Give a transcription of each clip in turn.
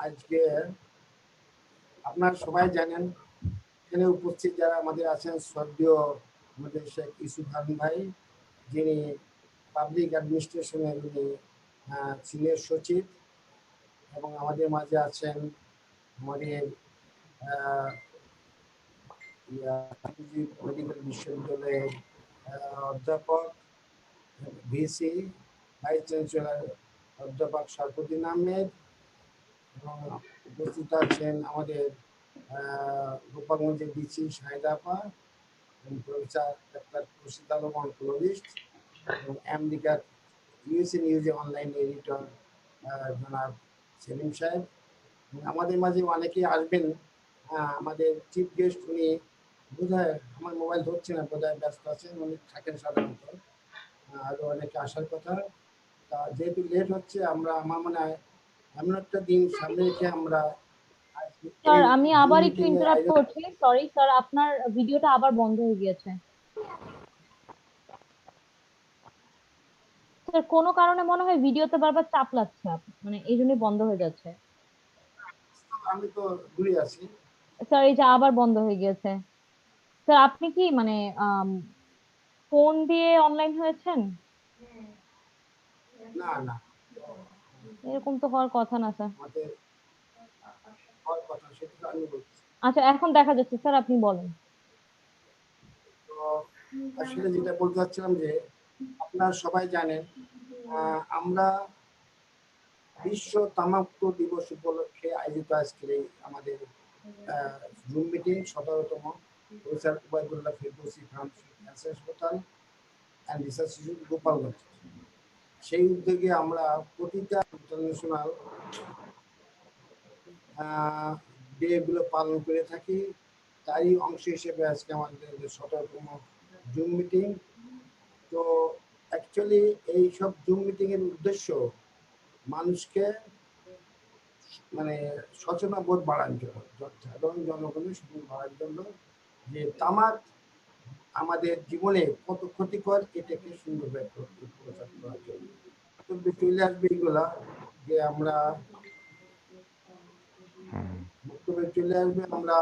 আজকে আপনারা সবাই জানেন, এখানে উপস্থিত যারা আমাদের আছেন, শ্রদ্ধেয় আমাদের শেখ ইউসুফান ভাই, যিনি পাবলিক অ্যাডমিনিস্ট্রেশনের উনি সিনিয়র সচিব, এবং আমাদের মাঝে আছেন আমাদের মেডিকেল বিশ্ববিদ্যালয়ের অধ্যাপক ভিসি ভাইস চ্যান্সেলর অধ্যাপক শরফুদ্দিন আহমেদ, এবং উপস্থিত আছেন আমাদের গোপালগঞ্জের ডিসি শাহিদাপা, professor doctor Khurshid Alam oncologist, এবং আমেরিকার ইউএসএ নিউজে অনলাইন এডিটর জনাব সেলিম সাহেব। আমাদের মাঝে অনেকেই আসবেন। আমাদের চিফ গেস্ট উনি বোধহয়, আমার মোবাইল ধরছে না, বোধহয় ব্যস্ত আছেন, উনি থাকেন সাধারণত, আরও অনেকে আসার কথা। তা যেহেতু লেট হচ্ছে, আমার মনে হয় এমন একটা দিন সামনে রেখে আমরা স্যার আমি আবার একটু ইন্টারাপ্ট করছি, সরি স্যার, আপনার ভিডিওটা আবার বন্ধ হয়ে গিয়েছে স্যার। কোনো কারণে মনে হয় ভিডিওতে বারবার চাপ লাগছে, মানে এই জন্যই বন্ধ হয়ে যাচ্ছে। আমি তো দূরে আছি। স্যার এই যে আবার বন্ধ হয়ে গিয়েছে। স্যার আপনি কি মানে ফোন দিয়ে অনলাইন হয়েছেন? না না, এরকম তো হওয়ার কথা না স্যার। আমাদের হওয়ার কথা, সেটা আমি বলছি। আচ্ছা এখন দেখা যাচ্ছে, স্যার আপনি বলেন। তো আসলে যেটা বলতে চাচ্ছিলাম যে, আপনারা সবাই জানেন আমরা বিশ্ব তামাকমুক্ত দিবস উপলক্ষে আয়োজিত আজকের এই আমাদের জুম মিটিং 17তম professor Ubaidullah Firdousi pharmacy cancer হাসপাতাল অ্যান্ড রিসার্চ ইনস্টিটিউট গোপালগঞ্জ। সেই উদ্যোগে আমরা প্রতিটা ইন্টারন্যাশনাল ডে গুলো পালন করে থাকি। তারই অংশ হিসেবে আজকে আমাদের 17তম জুম মিটিং। তো অ্যাকচুয়ালি এই সব জুম মিটিং এর উদ্দেশ্য মানুষকে মানে সচেতন বোধ বাড়ানোর জন্য, সাধারণ জনগণের সচেতন বাড়ানোর জন্য, যে তামাক আমাদের জীবনে কত ক্ষতিকর এটাকে সুন্দরভাবে প্রচার করার জন্য। চলে আসবে এইগুলা, যে আমরা বক্তব্যে চলে আসবে, আমরা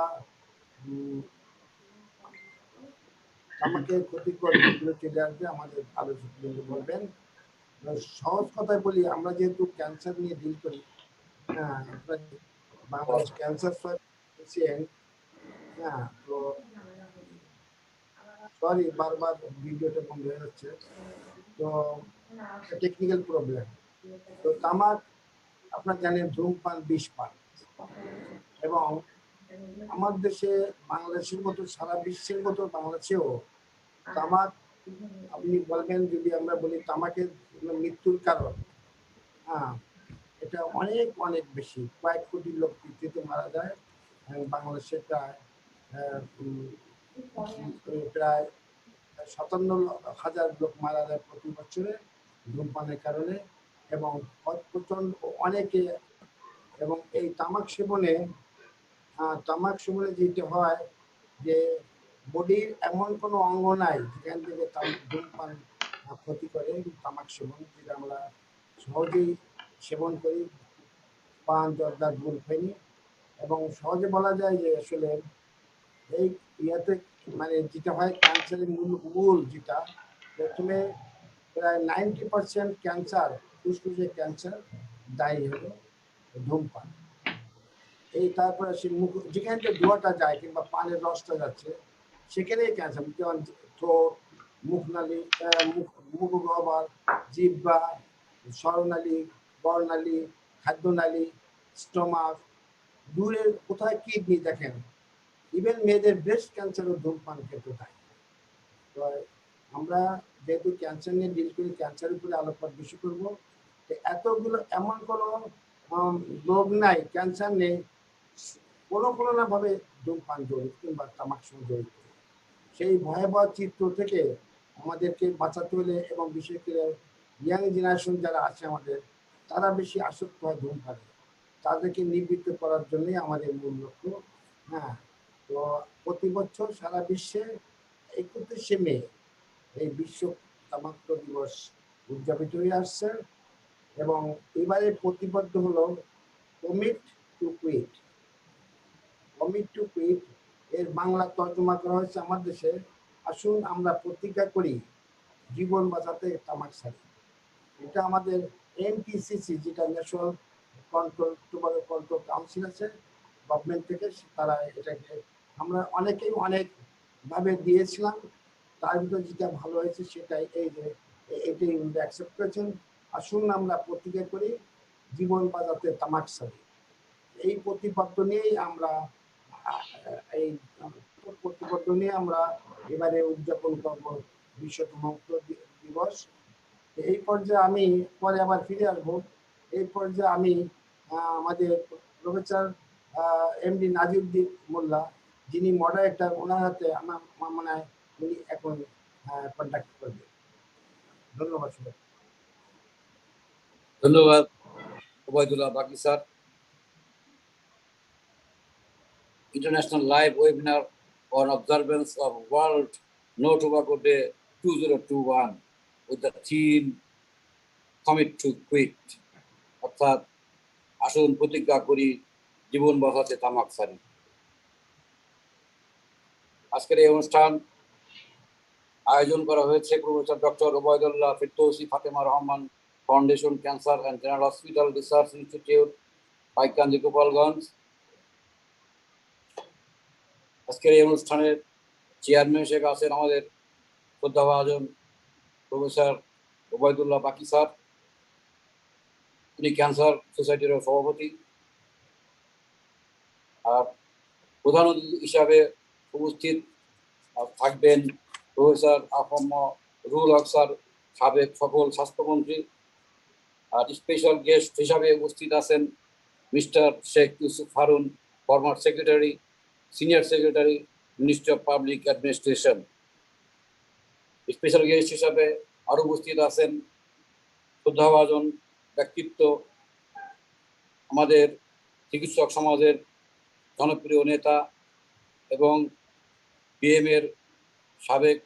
তামাকের ক্ষতিকর দিকগুলো চলে আসবে, আমাদের আলোচক বলবেন। সহজ কথায় বলি, আমরা যেহেতু ক্যান্সার নিয়ে ডিল করি, হ্যাঁ, বাংলাদেশ ক্যান্সার পেশেন্ট, হ্যাঁ, তো সরি বারবার ভিডিওটা বন্ধ হয়ে যাচ্ছে, তো টেকনিক্যাল প্রবলেম। তো তামাক আপনারা জানেন ধূমপান বিষ পান, এবং আমার দেশে বাংলাদেশের মতো সারা বিশ্বের মতো বাংলাদেশেও তামাক, আপনি বলবেন যদি আমরা বলি তামাকের মৃত্যুর কারণ, হ্যাঁ, এটা অনেক অনেক বেশি, কয়েক কোটি লোক পৃথিবীতে মারা যায়। বাংলাদেশে প্রায় প্রায় 57,000 লোক মারা যায় প্রতি বছরে ধূমপানের কারণে, এবং প্রচন্ড অনেকে, এবং এই তামাক সেবনে যেটা হয় যে বডির এমন কোনো অঙ্গ নাই যেখান থেকে ধূমপান ক্ষতি করে। তামাক সেবন যেটা আমরা সহজেই সেবন করি, পান, জর্দা, গুড়, খৈনি, এবং সহজে বলা যায় যে আসলে এই ইয়াতে মানে যেটা হয় ক্যান্সারের মূল যেটা, প্রথমে প্রায় 90% ক্যান্সার, ফুসফুসের ক্যান্সার দায়ী হলো ধূমপান। এই তারপরে সে মুখ, যেখান থেকে ধোঁয়াটা যায় কিংবা পানের রসটা যাচ্ছে, সেখানেই ক্যান্সার, যেমন ঠোঁট, মুখনালী, মুখগহ্বর, জিহ্বা, স্বরনালী, বর্ণালী, খাদ্যনালী, স্টোমাক, দূরের কোথায় কিডনি, দেখেন ইভেন মেয়েদের ব্রেস্ট ক্যান্সারও ধূমপান ক্ষেত্রে থাকে। তো আমরা যেহেতু ক্যান্সার নিয়ে ডিল করি, ক্যান্সারের উপরে আলোকপাত বেশি করবো। এতগুলো এমন কোনো রোগ নাই, ক্যান্সার নেই, কোনো না ভাবে ধূমপান জড়িত কিংবা তামাক সঙ্গে জড়িত। সেই ভয়াবহ চিত্র থেকে আমাদেরকে বাঁচাতে হলে, এবং বিশেষ করে ইয়াং জেনারেশন যারা আছে আমাদের, তারা বেশি আসক্ত হয় ধূমপানে, তাদেরকে নিবৃত্ত করার জন্যই আমাদের মূল লক্ষ্য। হ্যাঁ, তো প্রতি বছর সারা বিশ্বে 31শে মে এই বিশ্ব তামাকমুক্ত দিবস উদযাপিত হয়ে আসছে, এবং এবারে প্রতিবদ্ধ হলো commit to quit. Commit to quit এর বাংলা তর্জমা করা হয়েছে আমার দেশে, আসুন আমরা প্রতিজ্ঞা করি জীবন বাঁচাতে তামাক ছাড়ি। এটা আমাদের এনটিসিসি, যেটা ন্যাশনাল টোবাকো কন্ট্রোল কাউন্সিল আছে গভর্নমেন্ট থেকে, তারা এটাকে আমরা অনেকেই অনেক ভাবে দিয়েছিলাম। তার ভিতরে যেটা ভালো হয়েছে সেটাই এই যে এটাই উনি অ্যাকসেপ্ট করেছেন, আসুন আমরা প্রতিজ্ঞা করি জীবন বাঁচাতে তামাক ছাড়ি। এই প্রতিপাদ্য নিয়েই আমরা এই প্রতিপাদ্য নিয়ে আমরা এবারে উদযাপন করবো বিশ্বতম দিবস। এই পর্যায়ে আমি পরে আবার ফিরে আসবো। এই পর্যায়ে আমি আমাদের প্রফেসর এমডি নাজিউদ্দিন মোল্লা, যিনি মডারেটর, ওনার হাতে আমার মনে হয় উনি এখন কন্ট্যাক্ট করবেন। ধন্যবাদ। ধন্যবাদ ওবায়দুল্লাহ বাকি sir. International live webinar on observance of World No Tobacco Day 2021 with the theme Commit to Quit, অর্থাৎ আসুন প্রতিজ্ঞা করি জীবন বাঁচাতে তামাক ছাড়ি। আজকের এই অনুষ্ঠান আয়োজন করা হয়েছে professor doctor Obaidullah Firdousi Fatema Rahman foundation cancer and general hospital research institute, Paikandi, Gopalganj. আজকের এই অনুষ্ঠানের চেয়ারম্যান হিসেবে আছেন আমাদের শ্রদ্ধাভাজন প্রফেসর ওবায়দুল্লাহ বাকি স্যার, তিনি ক্যান্সার সোসাইটির সভাপতি। আর প্রধান অতিথি হিসাবে উপস্থিত থাকবেন প্রফেসর আফম রুহুল হক স্যার, সাবেক সফল স্বাস্থ্যমন্ত্রী। আর স্পেশাল গেস্ট হিসাবে উপস্থিত আছেন mister Sheikh Yusuf Harun, former secretary, senior secretary, ministry of public administration. Special guest হিসাবে আরো উপস্থিত আছেন শ্রদ্ধাভাজন ব্যক্তিত্ব, আমাদের চিকিৎসক সমাজের জনপ্রিয় নেতা এবং বিএম-এর সাবেক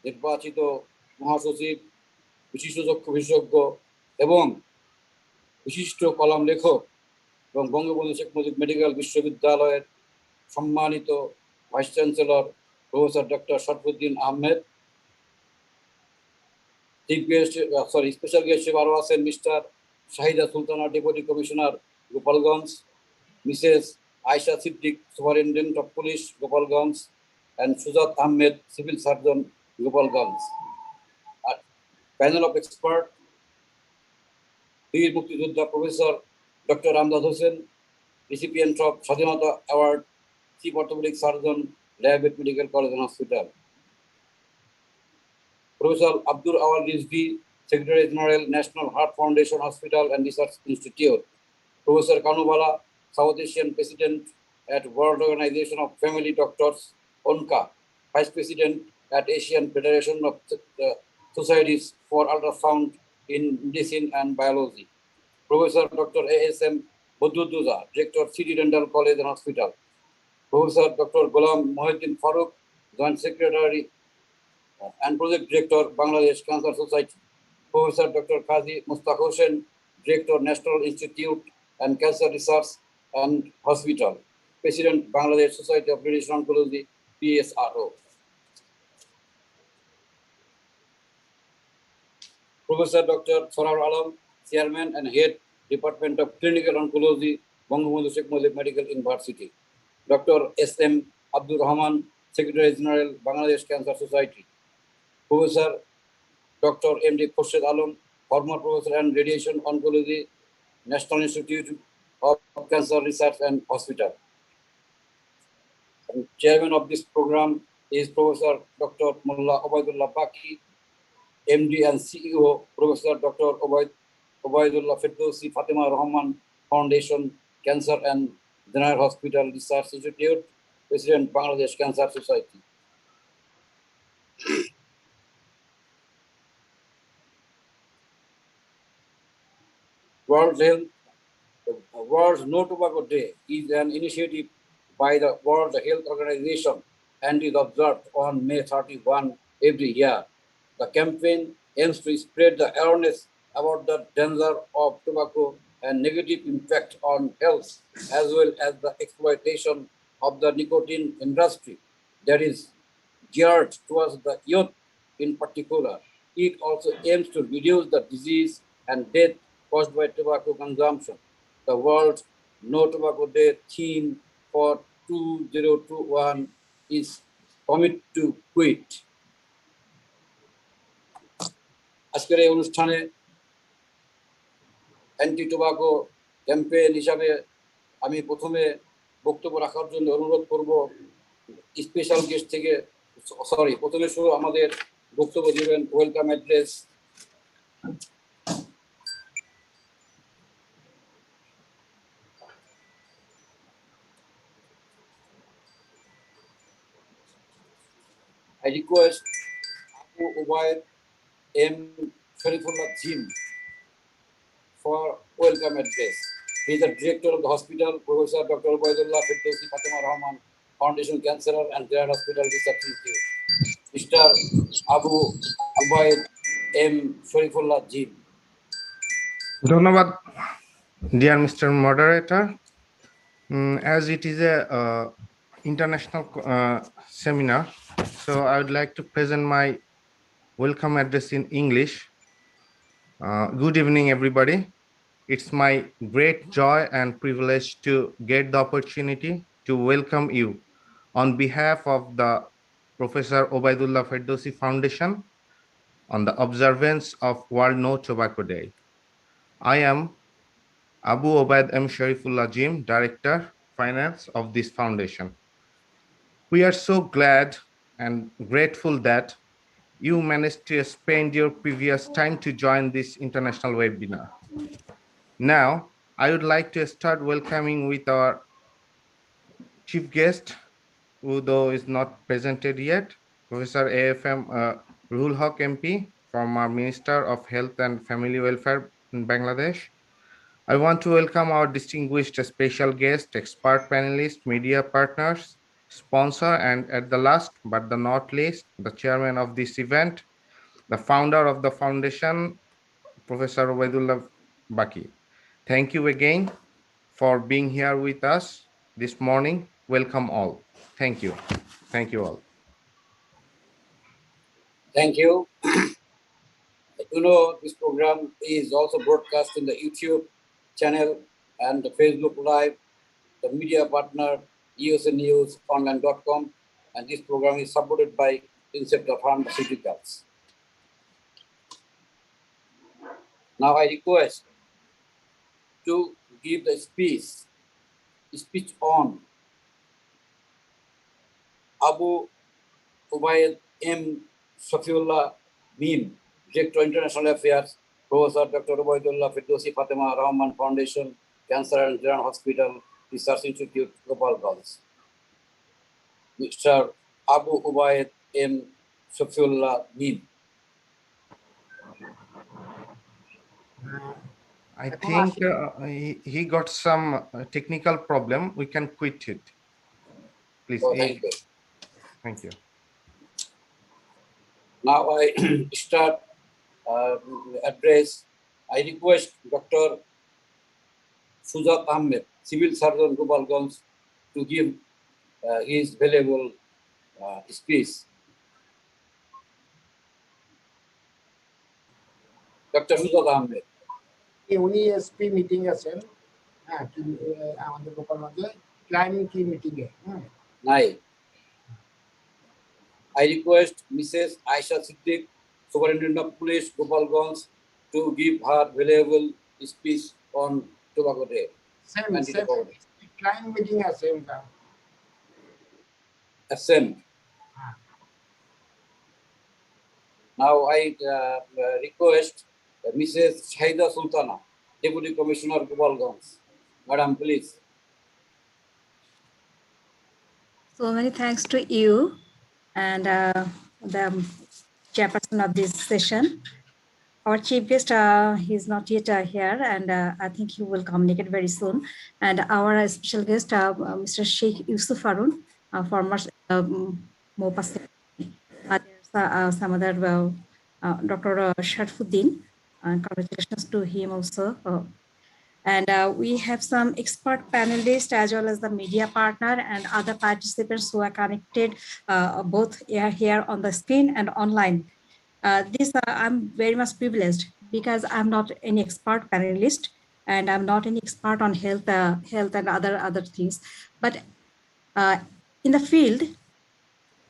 নির্বাচিত মহাসচিব, বিশিষ্ট চক্ষু বিশেষজ্ঞ এবং বিশিষ্ট কলাম লেখক এবং বঙ্গবন্ধু শেখ মুজিব মেডিকেল বিশ্ববিদ্যালয়ের সম্মানিত vice chancellor professor doctor Sharfuddin Ahmed. Special guest হিসেবে আরও আছেন mister Shahida Sultana, deputy commissioner, Gopalganj, Mrs Ayesha Siddique, superintendent of police, Gopalganj, and Sujat Ahmed, civil surgeon, Gopalganj. আর প্যানেল অফ এক্সপার্ট, বীর মুক্তিযোদ্ধা professor doctor Amdad Hossain, recipient of Swadhinata award, chief orthopedic surgeon, diabetic medical college and hospital. Professor Abdul Awal Rizvi, secretary general, national heart foundation hospital and research institute. Professor Kanubala, South Asian president at World Organization of Family Doctors, ONCA, Vice President at Asian Federation of Societies for Ultrasound in Medicine and Biology. Professor Dr. A.S.M. Bodduduza, Director, City Dental College and Hospital. Professor Dr. Ghulam Mohiddin Farooq, Joint Secretary and Project Director, Bangladesh Cancer Society. Professor Dr. Qazi Mustaq Hossain, Director, National Institute and Cancer Research and Hospital. President, Bangladesh Society of Radiation Oncology, PSRO. Professor Dr. Sorar Alam, Chairman and Head, Department of Clinical Oncology, Bangabandhu Sheikh Mujib Medical University. Dr. S.M. Abdur Rahman, Secretary General, Bangladesh Cancer Society. Professor Dr. M.D. Khurshid Alam, former Professor and Radiation Oncology, National Institute of Cancer Research and Hospital. And chairman of this program is Professor Dr. Mullah Obaidullah Baki, MD and CEO, Professor Dr. Obaidullah Firdausi Fatima Rahman Foundation, Cancer and General Hospital Research Institute, President, Bangladesh Cancer Society. World No Tobacco Day is an initiative by the World Health Organization and is observed on May 31 every year. The campaign aims to spread the awareness about the danger of tobacco and negative impact on health, as well as the exploitation of the nicotine industry that is geared towards the youth in particular. It also aims to reduce the disease and death caused by tobacco consumption. The World No Tobacco Day theme for 2021 is Commit to Quit. আজকের এই অনুষ্ঠানে anti tobacco campaign হিসাবে আমি প্রথমে বক্তব্য রাখার জন্য অনুরোধ করব স্পেশাল গেস্ট থেকে প্রথমে শুরু আমাদের বক্তব্য দিবেন welcome address I request Abu Ubaid M. Sharifullah Jim for welcome address. He is the director of the hospital, Professor Dr. Ubaidullah Firdausi Fatima Rahman Foundation Cancer and General Hospital Research Institute. Mr. Abu Ubaid M. Sharifullah Jim. ধন্যবাদ, dear Mr. Moderator. As it is a international seminar, so I would like to present my welcome address in English. Good evening, everybody. It's my great joy and privilege to get the opportunity to welcome you on behalf of the Professor Ubaidullah Firdausi Foundation on the observance of World No Tobacco Day. I am Abu Ubaid M. Sharifullah Jim, Director, Finance of this foundation. We are so glad and grateful that you managed to spend your previous time to join this international webinar. Now, I would like to start welcoming with our chief guest, who though is not presented yet, Professor AFM Ruhul Haq MP, former Minister of Health and Family Welfare in Bangladesh. I want to welcome our distinguished special guest, expert panelists, media partners, sponsor, and at the last but the not least, the chairman of this event, the founder of the foundation, Professor Ubaidullah Baki. Thank you again for being here with us this morning. Welcome all. Thank you. Thank you all. Thank you. You know, this program is also broadcast in the YouTube channel and the Facebook Live, the media partner usanewsonline.com, and this program is supported by Inceptor Pharmaceuticals. Now I request to give the speech on Abu Ubaid M. Safiullah Mim, Director International Affairs, Professor Dr. Ubaidullah Firdausi Fatima Rahman Foundation, Cancer and General Hospital, Research Institute, Gopalganj. Mr. Abu Ubaid M. Safiullah Mim. I think he got some technical problem. We can quit it. Please. Oh, thank you. Thank you. Now I start address. I request Dr. Sujat Ahmed, Civil Surgeon, Gopalganj, to give his valuable speech. Dr. Sujat Ahmed. উনি SP meeting আছেন, হ্যাঁ, আমাদের গোপালগঞ্জে claiming কি meeting A. Nai. I request Mrs. Aisha Siddiq, Superintendent of Police, Gopalganj, to give her valuable speech on Tobacco Day. Same claiming meeting আছে ওটা। Assent. Now I request Mrs. Shahida Sultana, Deputy Commissioner, Gopalganj. Madam, please. So many thanks to you and the chairperson of this session. Our chief guest, he's not yet here, and I think he will communicate very soon. And our special guest, Mr. Sheikh Yusuf Harun, former MOPA. There's some other Dr. Sharfuddin, and congratulations to him also. And we have some expert panelists as well as the media partner and other participants who are connected both here on the screen and online. I'm very much privileged because I'm not any expert panelist and I'm not any expert on health and other things. But in the field,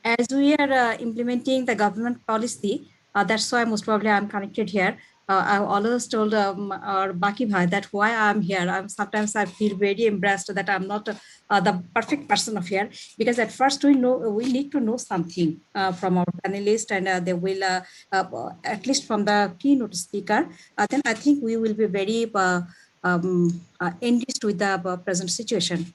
as we are implementing the government policy, that's why most probably I'm connected here. I always told our Baki Bhai that why I'm here. Sometimes I feel very embarrassed that I'm not the perfect person of here, because at first we need to know something from our panelists, and they will at least from the keynote speaker. Then I think we will be very engaged with the present situation.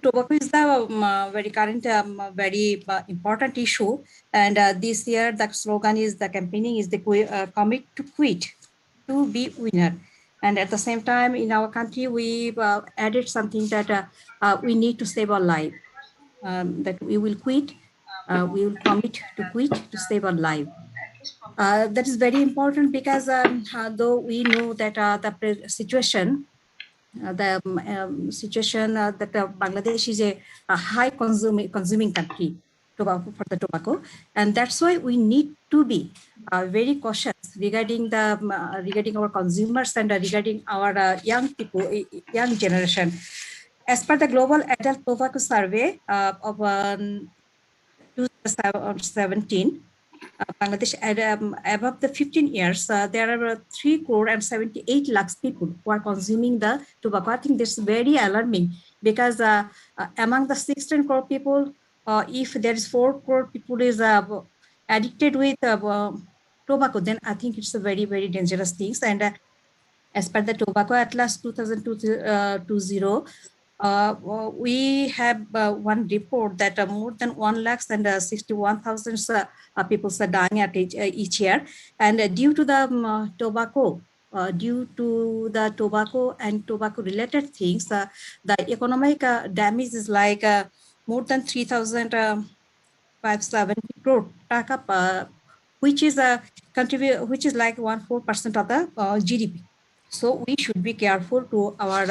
Tobacco is the very current, very important issue. And this year, the slogan is, the campaigning is the commit to quit, to be winner. And at the same time, in our country, we added something that we need to save our life, that we will quit, we will commit to quit to save our life. That is very important because though we know that the situation that Bangladesh is a high consuming country for the tobacco, and that's why we need to be very cautious regarding regarding our consumers and regarding our young people, young generation. As per the Global Adult Tobacco Survey of 2017, Bangladesh, above the 15 years, there are 3 crore and 78 lakhs people who are consuming the tobacco. I think this is very alarming because among the 16 crore people, if there is 4 crore people is addicted with tobacco, then I think it's a very, very dangerous thing. And as per the Tobacco Atlas 2020, we have one report that more than 1,61,000 people are dying at each year. And due to the tobacco, due to the tobacco and tobacco related things, the economic damage is like more than 3,570 crore taka, which is which is like 1.4% of the GDP. So we should be careful to our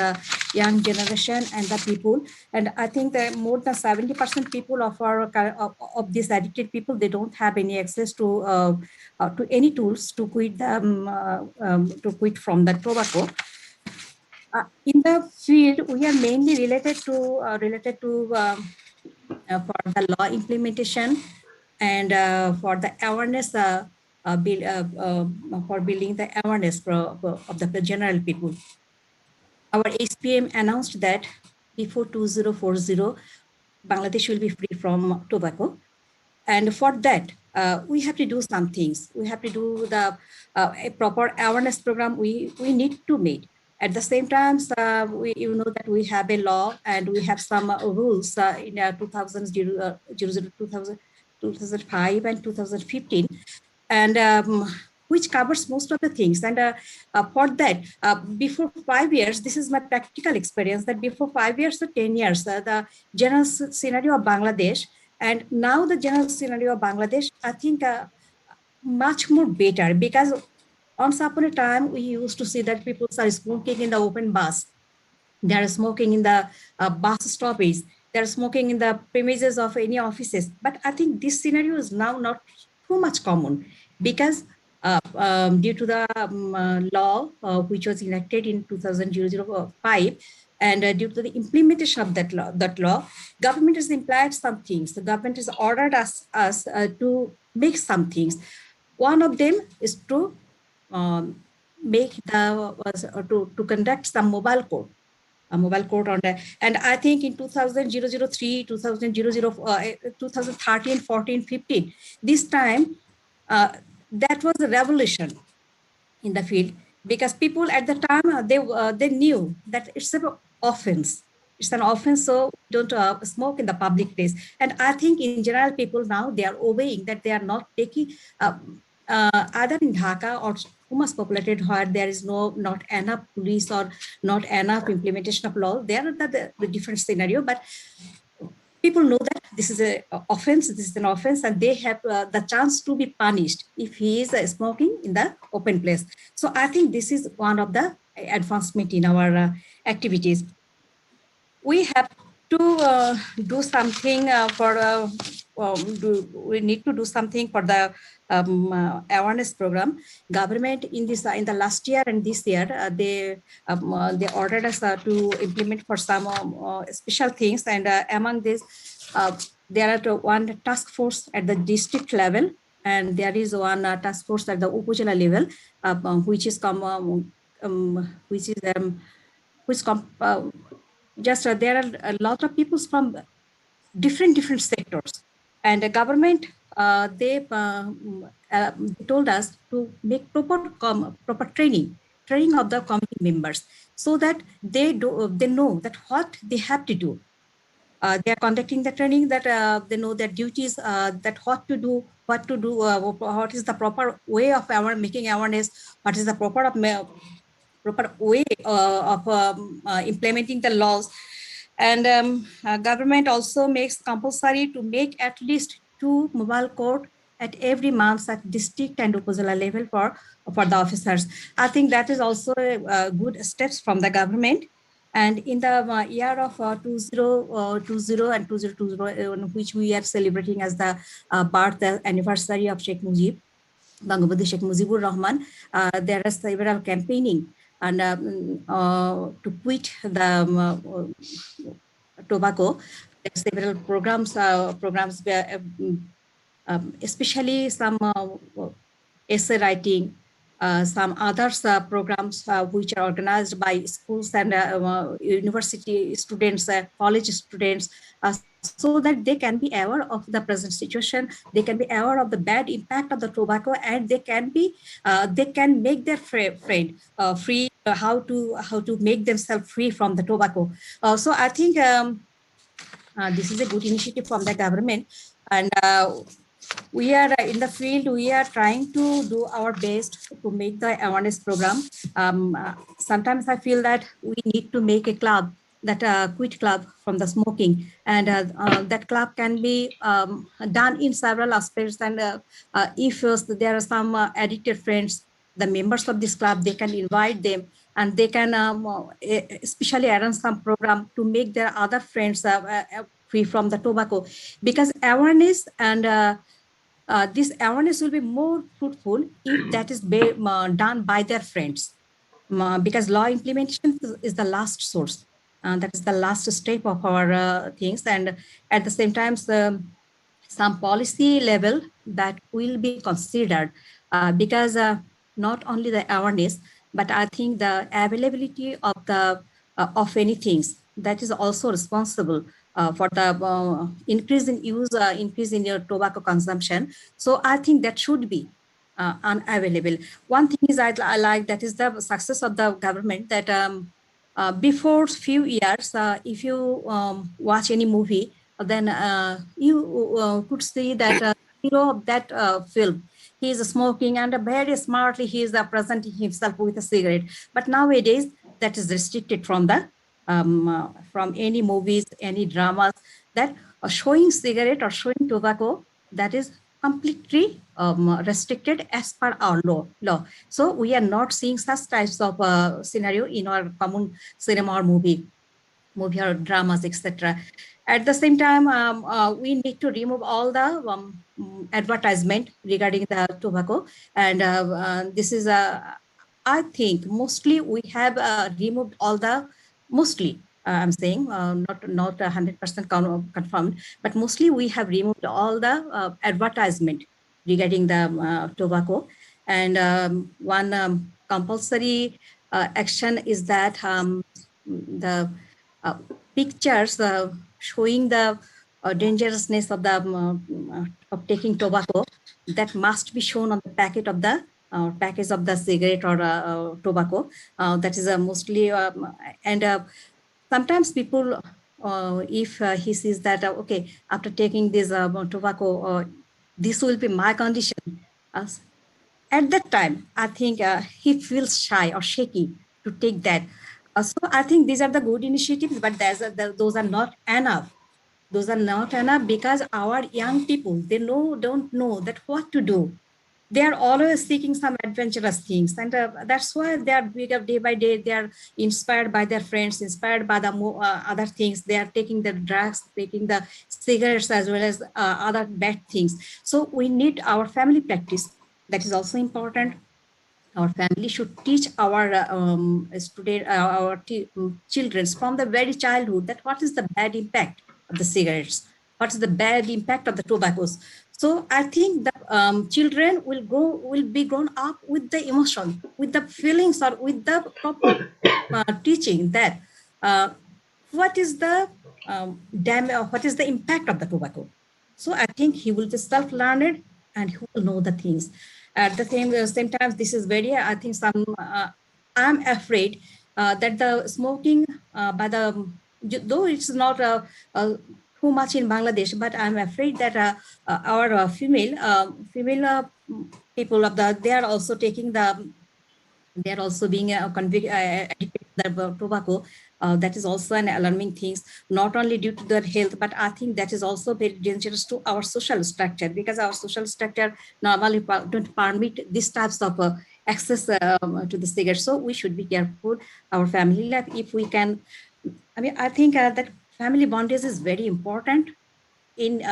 young generation and the people. And I think that more than 70% people of of these addicted people, they don't have any access to any tools to quit to quit from the tobacco. In the field, we are mainly related to for the law implementation and for the awareness for building the awareness of the general people. Our HPM announced that before 2040, Bangladesh will be free from tobacco. And for that, we have to do some things. We have to do the a proper awareness program we need to make. At the same time, you know that we have a law and we have some rules in 2005 and 2015, and which covers most of the things. And for that, before 5 years, this is my practical experience, that before 5 years or 10 years, the general scenario of Bangladesh, and now the general scenario of Bangladesh, I think much more better, because once upon a time, we used to see that people are smoking in the open bus. They are smoking in the bus stoppage. They are smoking in the premises of any offices. But I think this scenario is now not too much common, because due to the law which was enacted in 2005, and due to the implementation of that law, government has implied some things. The government has ordered us to make some things. One of them is to make to conduct some mobile court. A mobile court on that. And I think in 2003, 2013, 14, 15, this time, that was a revolution in the field, because people at the time, they knew that it's an offense. It's an offense, so don't smoke in the public place. And I think in general, people now, they are obeying, that they are not taking, either in Dhaka or too much populated, where there is not enough police or not enough implementation of law. There are the different scenario, but people know that this is an offense, and they have the chance to be punished if he is smoking in the open place. So I think this is one of the advancement in our activities. We have to do something we need to do something for the awareness program. Government in the last year and this year, they ordered us to implement for some special things, and among this, there are one task force at the district level, and there is one task force at the upazila level, which is there are a lot of people from different sectors, and the government they told us to make proper training of the committee members, so that they know that what they have to do. They are conducting the training, that they know their duties, that what to do, what is the proper way of making awareness, what is the proper way of implementing the laws. And government also makes compulsory to make at least 2 mobile court at every month at district and upazila level for the officers. I think that is also good steps from the government. And in the year of 2020 and 2020, which we are celebrating as the birth anniversary of Sheikh Mujib, Bangabandhu Sheikh Mujibur Rahman, there are several campaigning and to quit the tobacco. There are several programs where, especially some essay writing, some others programs which are organized by schools and university students, college students, so that they can be aware of the present situation, they can be aware of the bad impact of the tobacco, and they can make their friend free, how to make themselves free from the tobacco. So I think this is a good initiative from the government, and we are in the field, we are trying to do our best to make the awareness program. Sometimes I feel that we need to make a club, that quit club from the smoking, and that club can be done in several aspects. And if there are some addicted friends, the members of this club, they can invite them, and they can especially arrange some program to make their other friends free from the tobacco, because awareness and this awareness will be more fruitful if that is done by their friends, because law implementation is the last source. That is the last step of our things. And at the same time, some policy level that will be considered, because not only the awareness, but I think the availability of any things, that is also responsible for the increase in use, increase in your tobacco consumption. So I think that should be unavailable. One thing is I like, that is the success of the government, that before few years, if you watch any movie, then you could see that hero of that film, he is smoking, and very smartly he is presenting himself with a cigarette. But nowadays that is restricted from the from any movies, any dramas, that showing cigarette or showing tobacco, that is completely restricted as per our law. So we are not seeing such types of scenario in our common cinema or movie or dramas, etc. At the same time, we need to remove all the advertisement regarding the tobacco, and this is I think mostly we have removed all the, mostly I'm saying, not 100% confirmed, but mostly we have removed all the advertisement regarding the tobacco. And one compulsory action is that the pictures showing the dangerousness of the of taking tobacco, that must be shown on the packet of the package of the cigarette or tobacco. That is mostly and sometimes people, if he sees that okay, after taking this tobacco, this will be my condition. At that time, I think he feels shy or shaky to take that. So I think these are the good initiatives, but those are not enough. Those are not enough, because our young people, they don't know that what to do. they are always seeking some adventurous things, and that's why they are bigger day by day. They are inspired by their friends, inspired by the other things. They are taking the drugs, taking the cigarettes, as well as other bad things. So we need our family practice. That is also important. Our family should teach our children from the very childhood that what is the bad impact of the cigarettes, what is the bad impact of the tobaccos. So I think that children will be grown up with the emotion, with the feelings, or with the proper teaching that uh, what is the what is the impact of the tobacco. So I think he will be self-learned and he will know the things. At the same time, this is very, I think I'm afraid that the smoking by the, though it's not too much in Bangladesh, but I'm afraid that our female people of they are also taking they are also being addicted to the tobacco. That is also an alarming thing, not only due to their health, but I think that is also very dangerous to our social structure, because our social structure normally don't permit these types of access to the cigarettes. So we should be careful. Our family life, if we can, I mean, I think that family bondage is very important in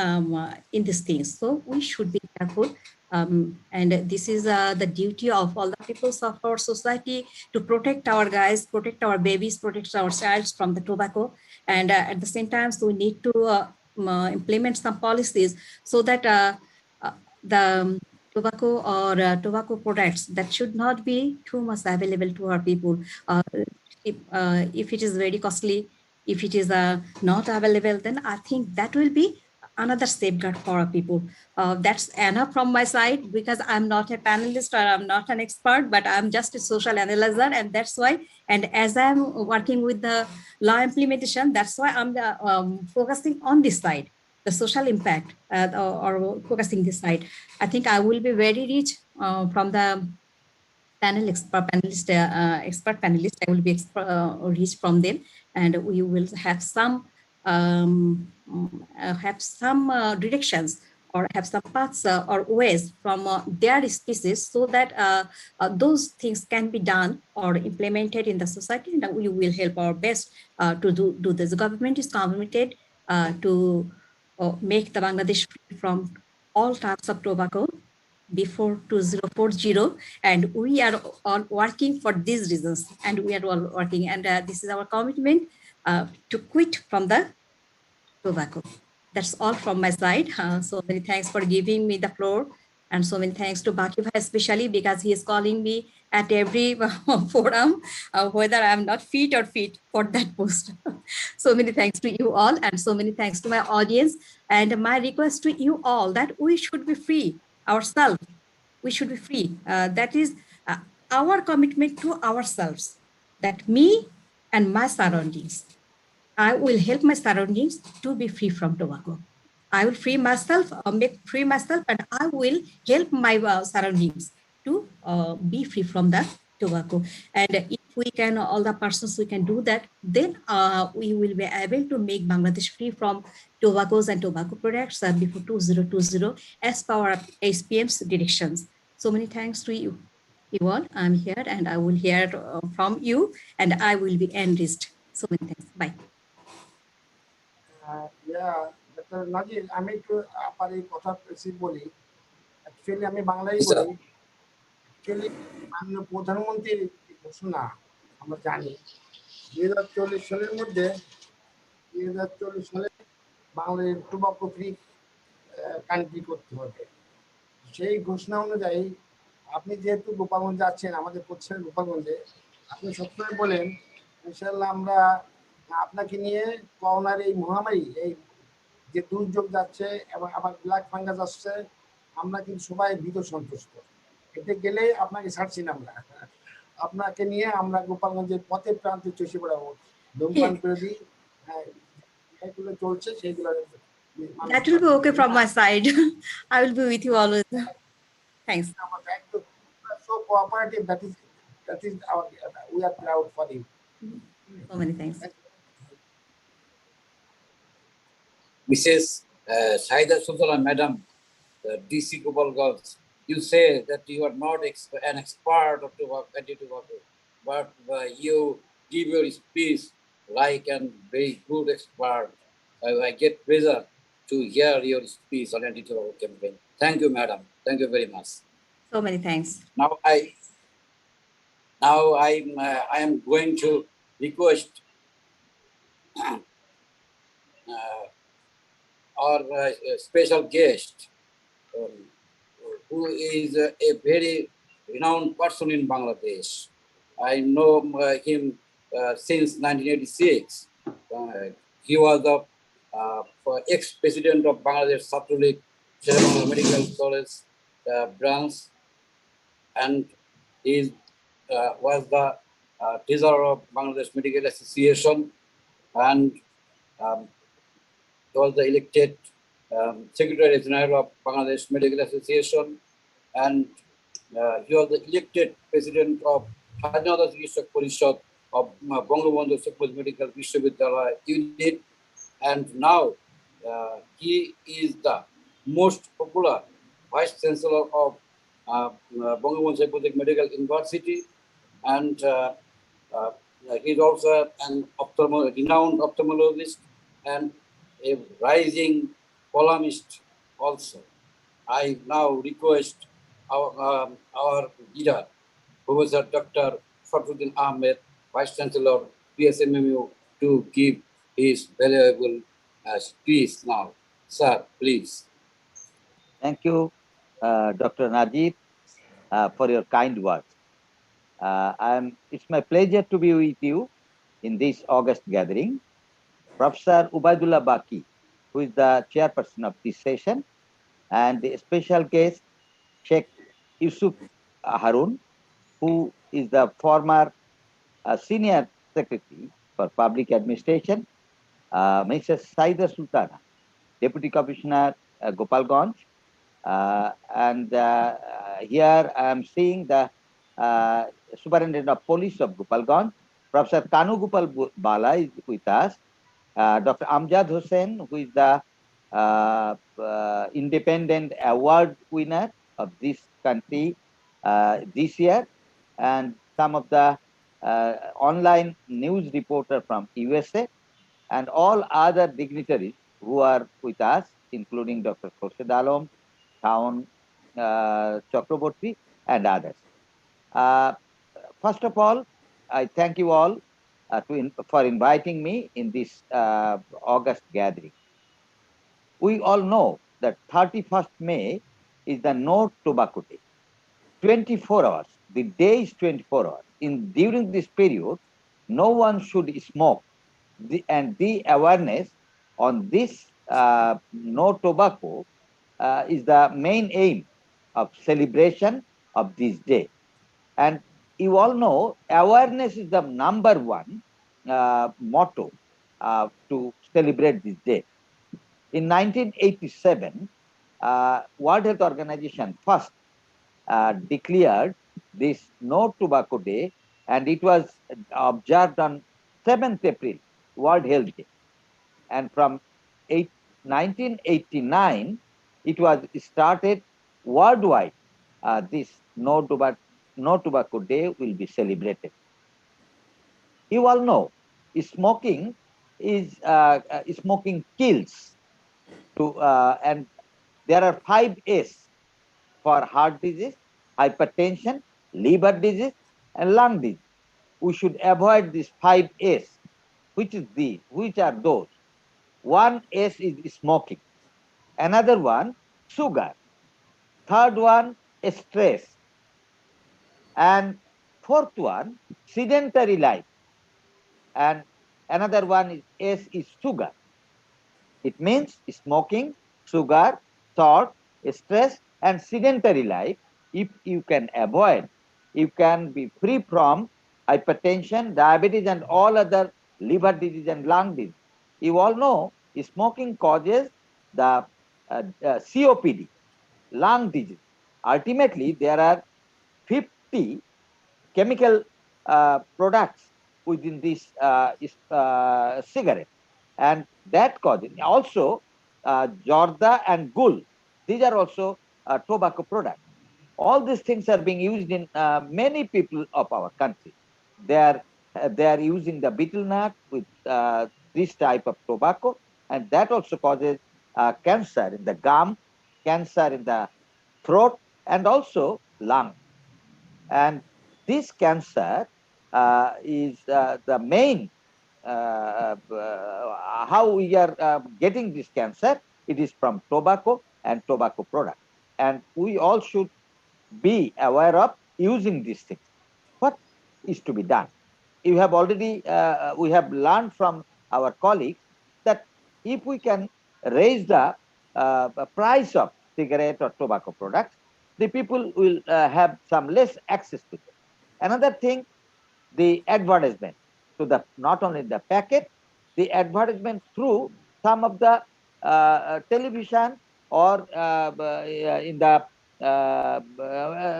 these things. So we should be careful. And this is the duty of all the peoples of our society to protect our guys, protect our babies, protect our childs from the tobacco. And at the same time, so we need to implement some policies so that the tobacco or tobacco products that should not be too much available to our people. If it is very costly, if it is not available, then I think that will be another safeguard for our people. That's enough from my side, because I'm not a panelist or I'm not an expert, but I'm just a social analyzer, and that's why. And as I'm working with the law implementation, that's why I'm focusing on this side, the social impact, or focusing this side. I think I will be very rich from the expert panelist. I will be reached from them, and we will have some directions, or have some paths or ways from their species, so that those things can be done or implemented in the society, and we will help our best to do this. The government is committed to make the Bangladesh free from all types of tobacco before 2040, and we are all working for these reasons, and we are all working, and this is our commitment to quit from the tobacco. That's all from my side. So many thanks for giving me the floor, and so many thanks to Baki Bhai, especially because he is calling me at every forum, whether I'm not fit or fit for that post. So many thanks to you all, and so many thanks to my audience. And my request to you all that we should be free ourselves. We should be free. That is our commitment to ourselves, that me and my surroundings, I will help my surroundings to be free from tobacco. I will free myself, make free myself, and I will help my surroundings to be free from the tobacco. And if we can, all the persons we can do that, then we will be able to make Bangladesh free from tobaccos and tobacco products before 2020, as per our SPM's directions. So many thanks to you all. I'm here, and I will hear from you, and I will be enriched. So many thanks. Bye. Doctor Nazir, আমি একটু আপনার এই কথা বলি। Actually আমি বাংলায় জি, sir. বলি। Actually মাননীয় প্রধানমন্ত্রীর ঘোষণা আমরা জানি 2040 সালের মধ্যে 2040 সালে বাংলাদেশ টোবাকো ফ্রি কান্ট্রি করতে হবে। সেই ঘোষণা অনুযায়ী আপনি যেহেতু গোপালগঞ্জে আছেন, আমাদের প্রতিষ্ঠান গোপালগঞ্জে, আপনি সবসময় বলেন ইনশাল্লাহ আমরা আপনাকে নিয়ে করোনার এই মহামারী, এই যে দুর্যোগ যাচ্ছে এবং আবার ব্ল্যাক ফাঙ্গাস আসছে, আমরা কিন্তু সবাই ভীত সন্তুষ্ট। এতে গেলে আপনাকে ছাড়ছি না আমরা, আপনাকে নিয়ে আমরা গোপালগঞ্জের পথের প্রান্তে চষে বেড়াবো। ধূমপান বিরোধী যেগুলো চলছে সেইগুলো। That will be okay from my side. I will be with you always. Thanks. So cooperative. That is our. We are proud for you. So many thanks. Mrs. Shahida Sultana, Madam, DC Gopal Girls, you say that you are not an expert of anti-tobacco, but you give your speech like a very good expert. I get pleasure to hear your speech on anti-tobacco campaign. Thank you, madam. Thank you very much. So many thanks. Now I am going to request our special guest, um, who is a very renowned person in Bangladesh. I know him since 1986. He was the ex-president of Bangladesh Chhatra League Medical College branch, and he was the treasurer of Bangladesh Medical Association, and um, he was the elected Secretary General of Bangladesh Medical Association, and he was the elected President of Harinada Chikitsak Parishad of Bangabandhu Sheikh Medical Vishwavidyalaya unit, and now he is the most popular Vice Chancellor of Bangabandhu Sheikh Medical University, and uh, he is also an renowned ophthalmologist and a rising columnist also. I now request our leader, Professor Dr. Farfuddin Ahmed, Vice Chancellor, PSMMU, to give his valuable speech now. Sir, please. Thank you, Dr. Najib, for your kind words. It's my pleasure to be with you in this August gathering. Professor Ubaidullah Baki, who is the chairperson of this session, and the special guest, Sheikh Yusuf Harun, who is the former senior secretary for public administration, Mrs. Saida Sultana, deputy commissioner, Gopalganj, and here I am seeing the superintendent of police of Gopalganj, Professor Kanu Gopal Bala is with us, Dr. Amjad Hussain, who is the independent award winner of this country this year, and some of the online news reporter from USA, and all other dignitaries who are with us, including Dr. Khurshid Alam, Shaun Chakraborty, and others. First of all, I thank you all for inviting me in this August gathering. We all know that 31st May is the No Tobacco Day. 24 hours. The day is 24 hours. During this period, no one should smoke. And the awareness on this no tobacco is the main aim of celebration of this day. And you all know awareness is the number one motto to celebrate this day. In 1987, World Health Organization first declared this No Tobacco Day, and it was observed on 7th April, World Health Day. And from 1989, it was started worldwide. This No Tobacco Day will be celebrated. You all know, smoking smoking kills. And there are 5 A's for heart disease, hypertension, liver disease, and lung disease. We should avoid these 5 A's. Which are those? One S is smoking. Another one, sugar. Third one, stress. And fourth one, sedentary life. And another one is S is sugar. It means smoking, sugar, salt, stress, and sedentary life. If you can avoid, you can be free from hypertension, diabetes, and all other liver disease and lung disease. You all know smoking causes the COPD, lung disease. Ultimately, there are 50 chemical products within this cigarette, and that causes also Jorda and Gul. These are also tobacco products. All these things are being used in many people of our country. They are using the betel nut with this type of tobacco, and that also causes cancer in the gum, cancer in the throat, and also lung. And this cancer is the main how we are getting this cancer. It is from tobacco and tobacco products, and we all should be aware of using these things. What is to be done? You have already we have learned from our colleagues that if we can raise the price of cigarette or tobacco products, the people will have some less access to them. Another thing, the advertisement to the not only the packet, the advertisement through some of the television or in the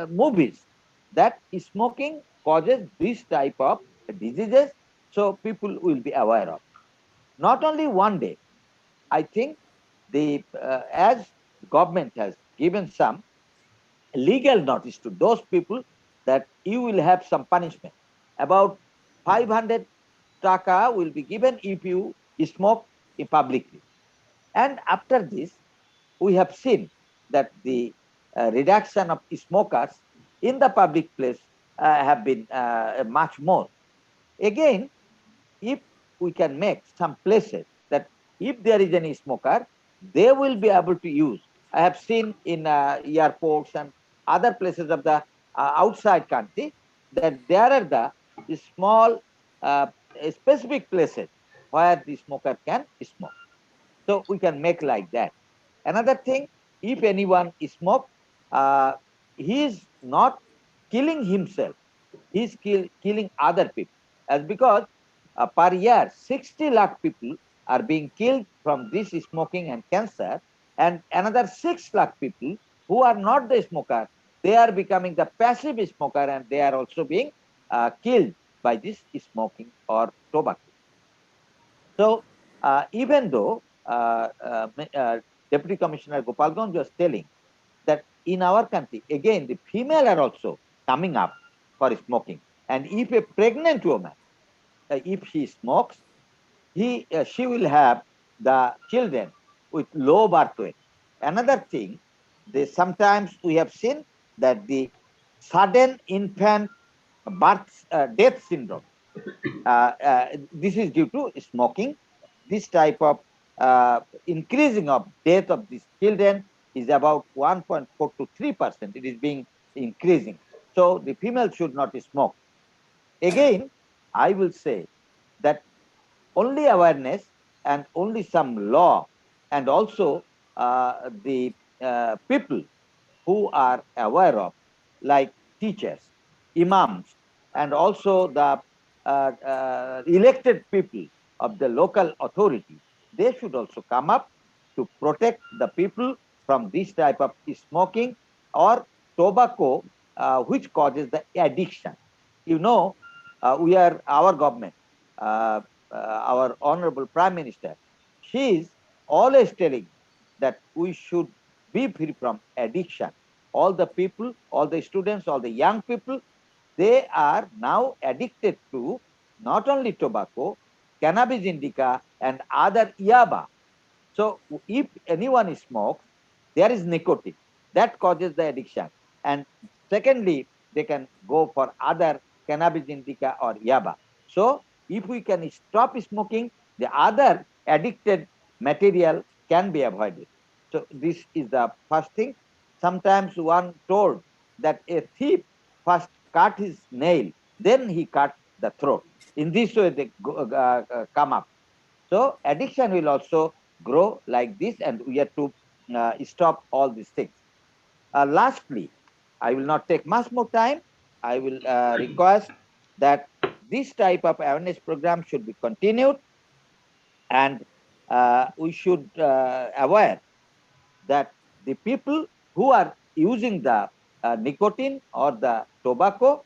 movies, that smoking causes this type of diseases, so people will be aware of. Not only one day, I think the as government has given some legal notice to those people that you will have some punishment. About 500 taka will be given if you smoke in publicly. And after this, we have seen that the reduction of smokers in the public place have been much more. Again, if we can make some places that if there is any smoker, they will be able to use. I have seen in airports and other places of the outside country that there are the small specific places where the smoker can smoke. So we can make like that. Another thing, if anyone smoke, uh, he is not killing himself, he's killing other people. As because per year 60 lakh people are being killed from this smoking and cancer, and another 6 lakh people who are not the smoker, they are becoming the passive smoker, and they are also being killed by this smoking or tobacco. So even though Deputy Commissioner Gopalganj was telling that in our country, again, the female are also coming up for smoking. And if a pregnant woman, if she smokes, she will have the children with low birth weight. Another thing, sometimes we have seen that the sudden infant birth death syndrome, this is due to smoking. This type of increasing of death of these children is about 1.4 to 3%. It is being increasing. So the female should not smoke. Again, I will say that only awareness and only some law, and also the people who are aware of, like teachers, imams, and also the elected people of the local authority, they should also come up to protect the people from this type of smoking or tobacco, which causes the addiction. You know, our government, uh, our honorable Prime Minister, she is always telling that we should be free from addiction. All the people, all the students, all the young people, they are now addicted to not only tobacco, cannabis indica, and other yaba. So if anyone smokes, there is nicotine that causes the addiction. And secondly, they can go for other cannabis indica or yaba. So if we can stop smoking, the other addicted material can be avoided. So this is the first thing. Sometimes one told that a thief first cut his nail, then he cut the throat. In this way, they come up. So addiction will also grow like this, and we have to stop all these things. Lastly, I will not take much more time. I will request that this type of awareness program should be continued, and we should aware that the people who are using the nicotine or the tobacco,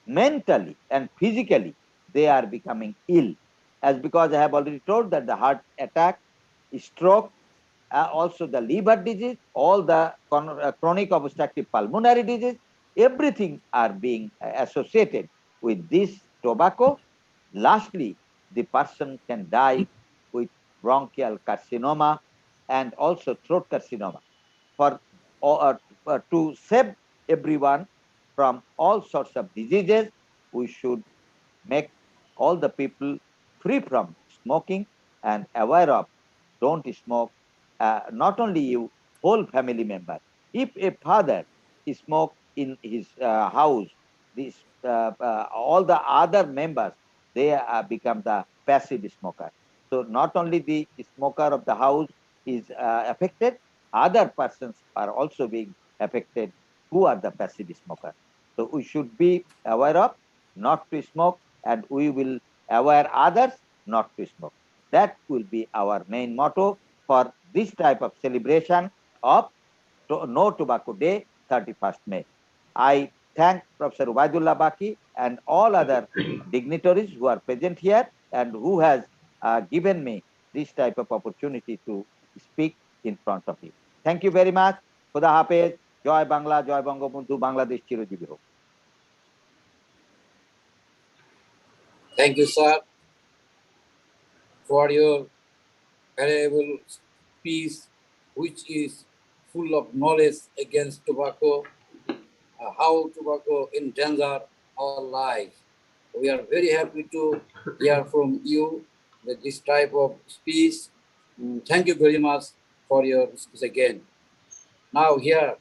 mentally and physically, they are becoming ill. As because I have already told that the heart attack, stroke, also the liver disease, all the chronic obstructive pulmonary disease, everything are being associated with this tobacco. Lastly, the person can die with bronchial carcinoma and also throat carcinoma. For to save everyone from all sorts of diseases, we should make all the people free from smoking and aware of don't smoke. Not only you, whole family member. If a father smoke in his house, this all the other members, they become the passive smoker. So not only the smoker of the house is affected, other persons are also being affected who are the passive smoker. So we should be aware of not to smoke, and we will aware others not to smoke. That will be our main motto for this type of celebration of No Tobacco Day, 31st May. I thank Professor Ubaidullah Baki and all other dignitaries who are present here and who has given me this type of opportunity to speak in front of you. Thank you very much. Khuda Hafez, Joy Bangla, Joy Bangabandhu, Bangladesh Chirojibi Ho. Thank you, sir, for your valuable speech, which is full of knowledge against tobacco, how tobacco endanger our life. We are very happy to hear from you this type of speech. Thank you very much for your speech again. Now here,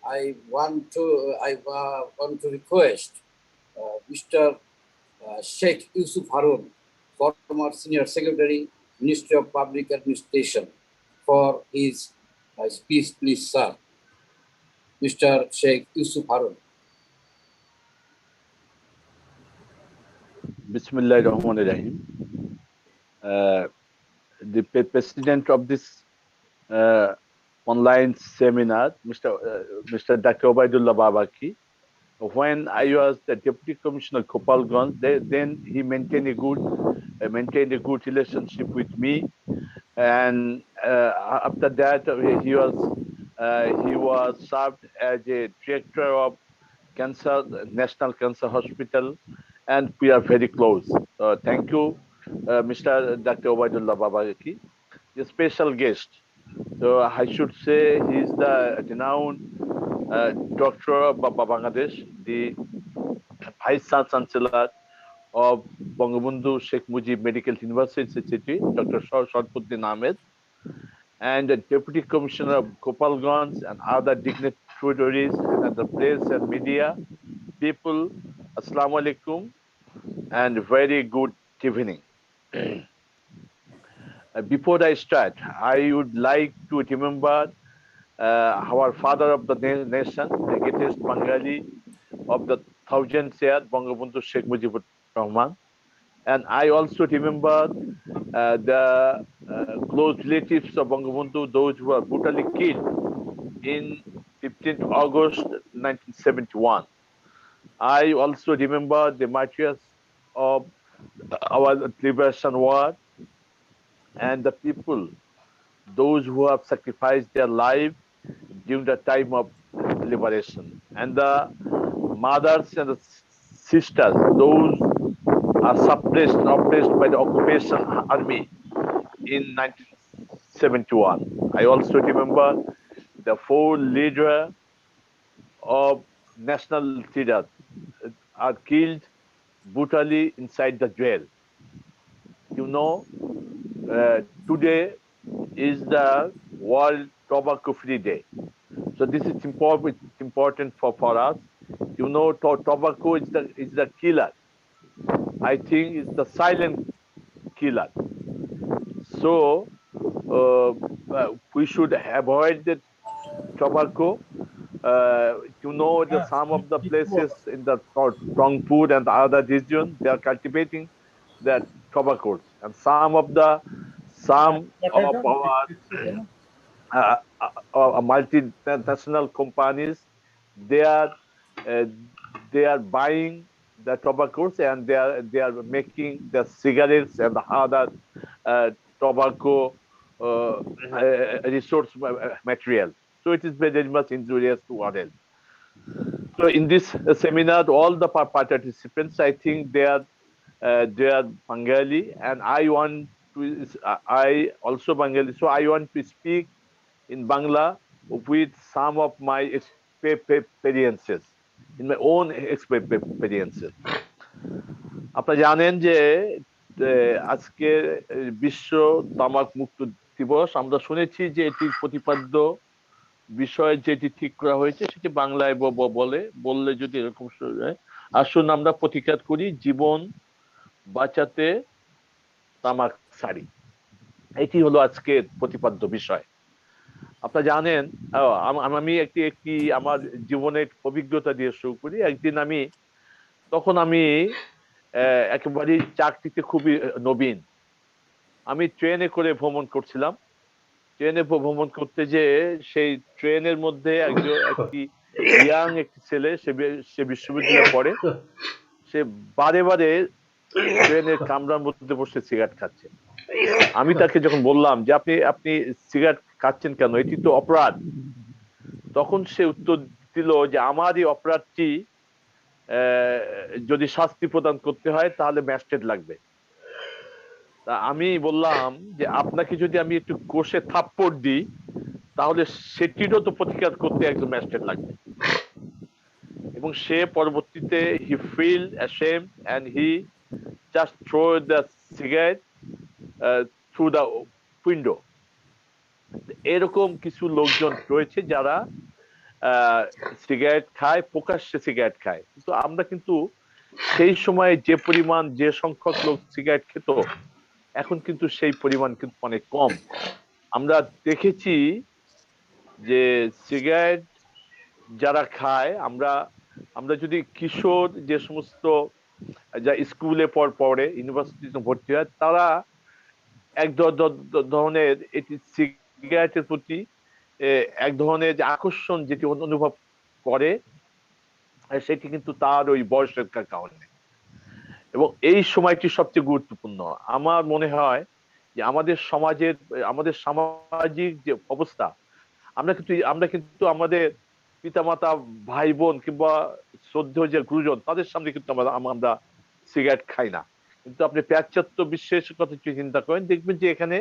I want to request Mr. Sheikh Yusuf Harun, former Senior Secretary, Ministry of Public Administration, for his speech, please, sir. Mr. Sheikh Yusuf Harun. Bismillah ar-Rahman ar-Rahim. The president of this online seminar, Mr. Dr. Ubaidullah Babaki, when I was the Deputy Commissioner Kopalganj, then he maintained a good relationship with me, and after that he was served as a director of National Cancer Hospital, and we are very close. Thank you, Mr. Dr. Ubaidullah Babaki, a special guest. So I should say he's the renowned doctor of Bangladesh, the Vice Chancellor of Bangabandhu Sheikh Mujib Medical University, Dr. Sharfuddin Ahmed, and the Deputy Commissioner of Gopalganj and other dignitaries and the press and media people. Assalamu alaikum and very good evening. Before I start, I would like to remember our father of the nation, the greatest Bengali of the 1000th year, Bangabandhu Sheikh Mujibur Rahman. And I also remember the close relatives of Bangabandhu, those who were brutally killed in 15th August 1971. I also remember the martyrs of our liberation war and the people, those who have sacrificed their life during the time of liberation, and the mothers and the sisters, those are suppressed and oppressed by the occupation army in 1971. I also remember the four leaders of national leaders are killed brutally inside the jail. You know, today is the World Tobacco Free Day. So this is important for us. You know, tobacco is the killer. I think it's the silent killer. So we should avoid the tobacco. You know, some of the places in the Rangpur and the other region, they are cultivating the tobaccos, and some of our multinational companies, they are uh, buying the tobaccos, and they are making the cigarettes and the other tobacco resource material. So it is very much injurious to others. So in this seminar, all the participants, I think they are Bengali, and I also Bengali. So I want to speak in Bangla with some of my experiences, in my own experiences. আপনারা জানেন যে আজকে বিশ্ব তামাক মুক্ত দিবস। আমরা শুনেছি যে এটির প্রতিপাদ্য বিষয় যেটি ঠিক করা হয়েছে সেটি বাংলায় বললে যদি এরকম আসুন আমরা প্রতিকার করি, জীবন বাঁচাতে তামাক ছাড়ি। এটি হলো আজকের প্রতিপাদ্য বিষয়। আপনারা জানেন, আমি একটি আমার জীবনের অভিজ্ঞতা দিয়ে শুরু করি। একদিন তখন আমি একেবারে চাকরিতে খুবই নবীন। আমি ট্রেনে করে ভ্রমণ করছিলাম। ট্রেনে ভ্রমণ করতে যে সেই ট্রেনের মধ্যে একটি একটি ছেলে, সে বিশ্ববিদ্যালয়ে পড়ে। সে বারে বারে ট্রেনের কামরার মধ্যে বসে সিগারেট খাচ্ছে। আমি তাকে যখন বললাম যে আপনি সিগারেট খাচ্ছেন কেন, এটি তো অপরাধ, তখন সে উত্তর দিল যে আমার এই অপরাধটি যদি শাস্তি প্রদান করতে হয় তাহলে ম্যাজিস্ট্রেট লাগবে। তা আমি বললাম যে আপনাকে যদি আমি একটু কষে থাপ্পড় দিই তাহলে সেটিরও তো প্রতিকার করতে একজন ম্যাজিস্ট্রেট লাগবে। এবং সে পরবর্তীতে he feel ashamed and he just throw the cigarette through the window. এরকম কিছু লোকজন রয়েছে যারা সিগারেট খায়, প্রকাশ্যে সিগারেট খায়। কিন্তু আমরা কিন্তু সেই সময় যে সংখ্যক লোক সিগারেট খেত, এখন কিন্তু সেই পরিমাণ কিন্তু অনেক কম। আমরা দেখেছি যে সিগারেট যারা খায়, আমরা যদি কিশোর যে সমস্ত যা স্কুলে পড়ে, ইউনিভার্সিটিতে ভর্তি হয়, তারা এক ধরনের এটি সিগারেটের প্রতি এক ধরনের যে আকর্ষণ যেটি অনুভব করে, সেটি কিন্তু তার ওই বয়সের কারণে। এবং এই সময়টি সবচেয়ে গুরুত্বপূর্ণ। আমার মনে হয় যে আমাদের সামাজিক যে অবস্থা, আমরা কিন্তু আমাদের পিতামাতা, ভাই বোন কিংবা শ্রদ্ধেয় যে গুরুজন, তাদের সামনে কিন্তু আমরা সিগারেট খাই না। কিন্তু আপনি পাশ্চাত্য বিশ্বের কথা চিন্তা করেন, দেখবেন যে এখানে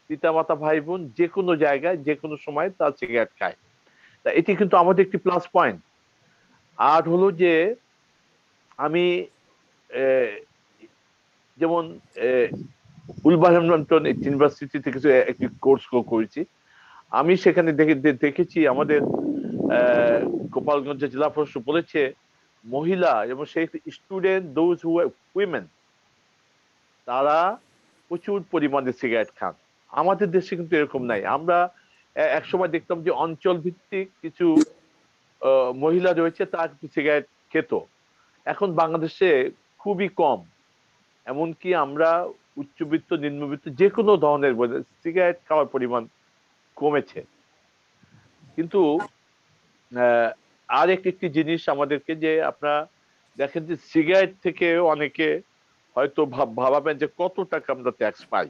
পিতামাতা, ভাই বোন যে কোনো জায়গায় যে কোনো সময় তার সিগারেট খায়। তা এটি কিন্তু আমাদের একটি প্লাস পয়েন্ট। আর হলো যে আমি যেমন উলভারহ্যাম্পটন ইউনিভার্সিটি থেকে একটি কোর্স করেছি। আমি সেখানে দেখেছি আমাদের গোপালগঞ্জ জেলা প্রশাসক বলেছে মহিলা এবং সেই স্টুডেন্ট, দোজ হু উইমেন, তারা প্রচুর পরিমাণে সিগারেট খান। আমাদের দেশে কিন্তু এরকম নাই। আমরা একসময় দেখতাম যে অঞ্চল ভিত্তিক কিছু মহিলা রয়েছে, তারা কিন্তু সিগারেট খেত। এখন বাংলাদেশে খুবই কম। এমনকি আমরা উচ্চবিত্ত, নিম্নবিত্ত যে কোনো ধরনের সিগারেট খাওয়ার পরিমাণ কমেছে। কিন্তু আর একটি জিনিস আমাদেরকে, যে আপনারা দেখেন যে সিগারেট থেকে অনেকে হয়তো ভাবাবেন যে কত টাকা আমরা ট্যাক্স পাই।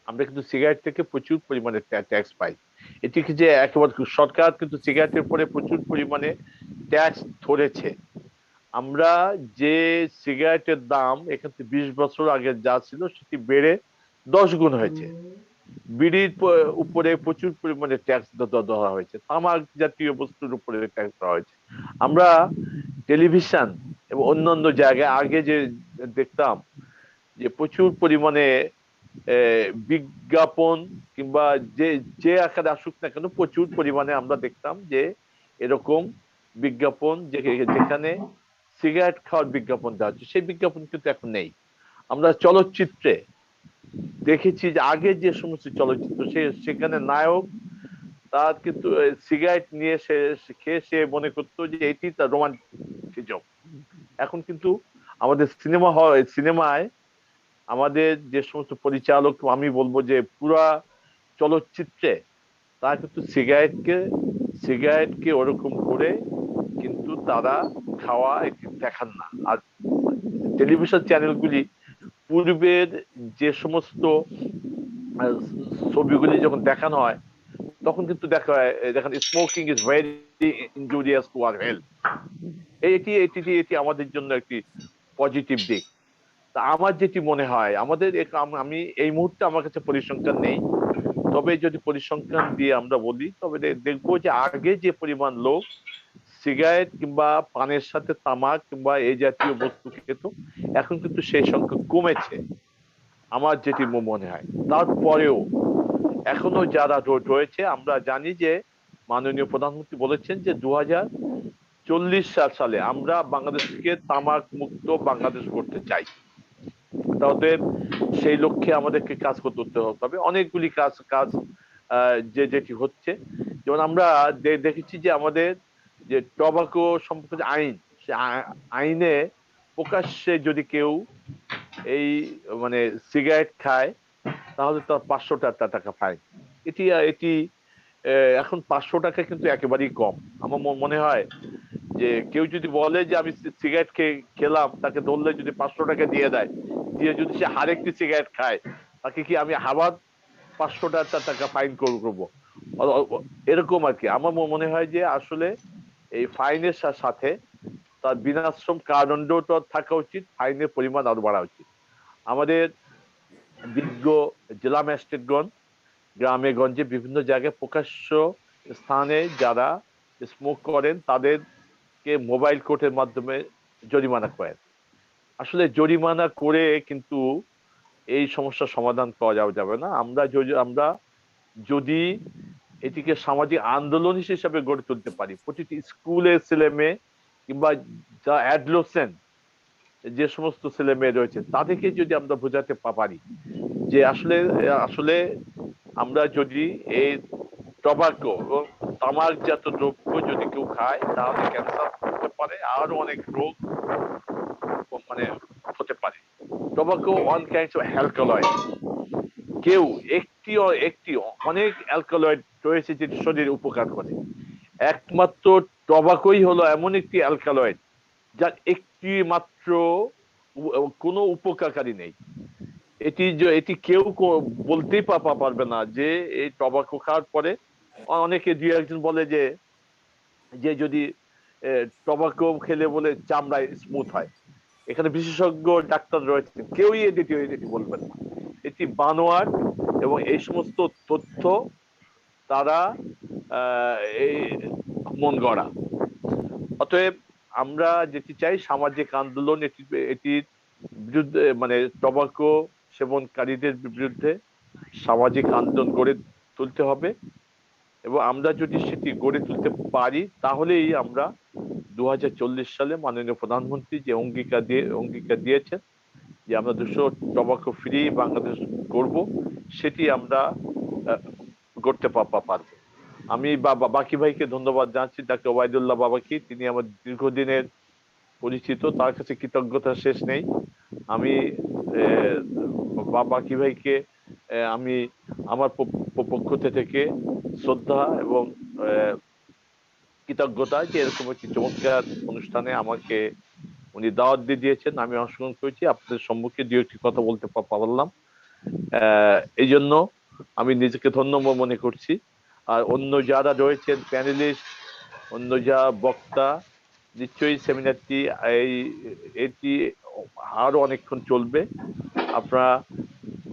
আমরা কিন্তু সিগারেট থেকে প্রচুর পরিমাণে ট্যাক্স পাই। এটিকে যে একেবারে সরকার কিন্তু সিগারেটের উপরে প্রচুর পরিমাণে ট্যাক্স ধরেছে। আমরা যে সিগারেটের দাম এখান থেকে 20 বছর আগে যা ছিল সেটি বেড়ে 10 গুণ হয়েছে। বিড়ির উপরে প্রচুর পরিমাণে ট্যাক্স ধরা হয়েছে, তামাক জাতীয় বস্তুর উপরে ট্যাক্স ধরা হয়েছে। আমরা টেলিভিশন এবং অন্যান্য জায়গায় আগে যে দেখতাম যে প্রচুর পরিমাণে বিজ্ঞাপন কিংবা যে আকারে আসুক না কেন, প্রচুর পরিমাণে আমরা দেখতাম যে এরকম বিজ্ঞাপন যেখানে সিগারেট খাওয়ার বিজ্ঞাপন দেওয়া হচ্ছে, সেই বিজ্ঞাপন কিন্তু এখন নেই। আমরা চলচ্চিত্রে দেখেছি যে আগে যে সমস্ত চলচ্চিত্র, সেখানে নায়ক তার কিন্তু সিগারেট নিয়ে খেয়ে সে মনে করতো যে এটি তার রোমান্টিজম। এখন কিন্তু আমাদের সিনেমায় আমাদের যে সমস্ত পরিচালক, আমি বলবো যে পুরা চলচ্চিত্রে তারা কিন্তু সিগারেটকে ওরকম করে কিন্তু তারা খাওয়া দেখান না। আর টেলিভিশন চ্যানেলগুলি পূর্বের যে সমস্ত ছবিগুলি যখন দেখানো হয় তখন কিন্তু দেখা হয় দেখেন smoking is very injurious to our health. এটি এটি এটি আমাদের জন্য একটি পজিটিভ দিক। তা আমার যেটি মনে হয় আমাদের আমি এই মুহূর্তে আমার কাছে পরিসংখ্যান নেই, তবে যদি পরিসংখ্যান দিয়ে আমরা বলি তবে দেখবো যে আগে যে পরিমাণ লোক সিগারেট কিংবা পানের সাথে তামাক কিংবা এই জাতীয় বস্তু খেত, এখন কিন্তু সেই সংখ্যা কমেছে আমার যেটি মনে হয়। তারপরেও এখনো যারা রয়েছে, আমরা জানি যে মাননীয় প্রধানমন্ত্রী বলেছেন যে 2040 সালে আমরা বাংলাদেশকে তামাক মুক্ত বাংলাদেশ করতে চাই। তাদের সেই লক্ষ্যে আমাদেরকে কাজ করতে হবে। অনেকগুলি কাজ যেটি হচ্ছে, যেমন আমরা দেখেছি যে আমাদের যে টবাকো সম্পর্কে যে আইন, সে আইনে প্রকাশ্যে যদি কেউ এই মানে সিগারেট খায় তাহলে তার 500 টাকা ফাইন। এটি এটি এখন 500 টাকা কিন্তু একেবারেই কম। আমার মনে হয় যে কেউ যদি বলে যে আমি সিগারেট খেলাম, তাকে ধরলে যদি 500 টাকা দিয়ে দেয়, দিয়ে যদি সে আরেকটি সিগারেট খায়, তাকে কি আমি আবার 500 টাকা ফাইন করবো? এরকম আর কি। আমার মনে হয় যে আসলে এই ফাইনের সাথে তার বিনাশ্রম কারাদণ্ডটা থাকা উচিত, ফাইনের পরিমাণ আরো বাড়া উচিত। আমাদের বিজ্ঞ জেলা ম্যাজিস্ট্রেটগণ গ্রামে গঞ্জে বিভিন্ন জায়গায় প্রকাশ্য স্থানে যারা স্মোক করেন তাদেরকে মোবাইল কোর্টের মাধ্যমে জরিমানা করেন। আসলে জরিমানা করে কিন্তু এই সমস্যার সমাধান করা যাবে না। আমরা যদি এটিকে সামাজিক আন্দোলন হিসেবে গড়ে তুলতে পারি, প্রতিটি স্কুলের ছেলে মেয়ে কিংবা যা অ্যাডলোসেন্ট যে সমস্ত ছেলে মেয়ে রয়েছে তাদেরকে যদি আমরা বোঝাতে পারি যে আসলে আসলে আমরা যদি এই টবাকো এবং তামাকজাত দ্রব্য যদি কেউ খায় তাহলে ক্যান্সার হতে পারে, আরো অনেক রোগ মানে হতে পারে। Tobacco one kind of alkaloid, কেউ একটি অনেক অ্যালকালয়েড রয়েছে যেটি শরীরে উপকার করে। একমাত্র টবাকোই হলো এমন একটি অ্যালকালয়েড যার একটি মাত্র কোনো উপকারী নেই। এটি কেউ বলতেই পারবে না যে এই টবাকো খাওয়ার পরে, অনেকে দুই একজন বলে যে যদি টবাকো খেলে বলে চামড়ায় স্মুথ হয়। এখানে বিশেষজ্ঞ ডাক্তার রয়েছেন, কেউই এটি বলবেন না। এটি বানোয়াট এবং এই সমস্ত তথ্য তারা এই মন গড়া। অতএব আমরা যেটি চাই সামাজিক আন্দোলন, এটির বিরুদ্ধে মানে টবাকো সেবনকারীদের বিরুদ্ধে সামাজিক আন্দোলন গড়ে তুলতে হবে। এবং আমরা যদি সেটি গড়ে তুলতে পারি তাহলেই আমরা 2040 সালে মাননীয় প্রধানমন্ত্রী যে অঙ্গীকার দিয়েছেন যে আমরা 200 টবাকো ফ্রি বাংলাদেশ করব, সেটি আমরা করতে পারবো। আমি বাকি ভাইকে ধন্যবাদ জানাচ্ছি, ডাক্তার ওবায়দুল্লাহ বাবাকে। তিনি আমার দীর্ঘদিনের পরিচিত, তার কাছে কৃতজ্ঞতা শেষ নেই। আমি বাকি ভাইকে আমি আমার পক্ষ থেকে শ্রদ্ধা এবং কৃতজ্ঞতা যে এরকম একটি চমৎকার অনুষ্ঠানে আমাকে উনি দাওয়াত দিয়েছেন, আমি অংশগ্রহণ করেছি, আপনাদের সম্মুখে দু একটি কথা বলতে পারলাম। এই জন্য আমি নিজেকে ধন্য মনে করছি। আর অন্য যারা রয়েছেন প্যানেলিস্ট, অন্য যা বক্তা, নিশ্চয়ই সেমিনারটি এটি আরো অনেকক্ষণ চলবে। আপনারা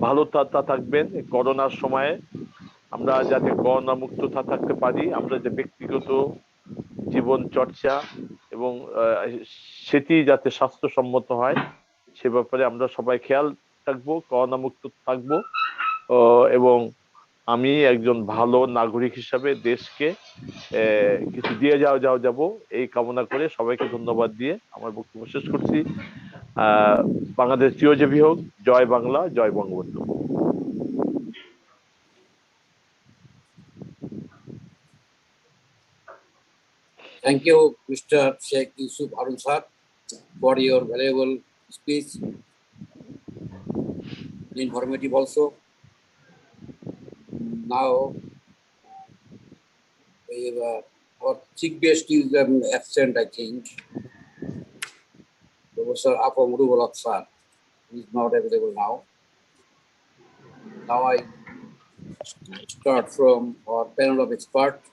ভালো থাকবেন। করোনার সময়ে আমরা যাতে করোনা মুক্ত থাকতে পারি, আমরা যে ব্যক্তিগত জীবন চর্চা এবং সেটি যাতে স্বাস্থ্যসম্মত হয় সে ব্যাপারে আমরা সবাই খেয়াল থাকবো, করোনা মুক্ত থাকবো। এবং আমি একজন ভালো নাগরিক হিসাবে দেশকে কিছু দিয়ে যাব এই কামনা করে সবাইকে ধন্যবাদ দিয়ে আমার বক্তব্য শেষ করছি। বাংলাদেশ চিরজীবী হোক, জয় বাংলা, জয় Bangabandhu. Thank you, Mr. Sheikh Yusuf Harun sir, for your valuable speech. Informative also. Now, our chief guest is absent, I think. Professor Apo Murugolak sir is not available now. Now I start from our panel of experts.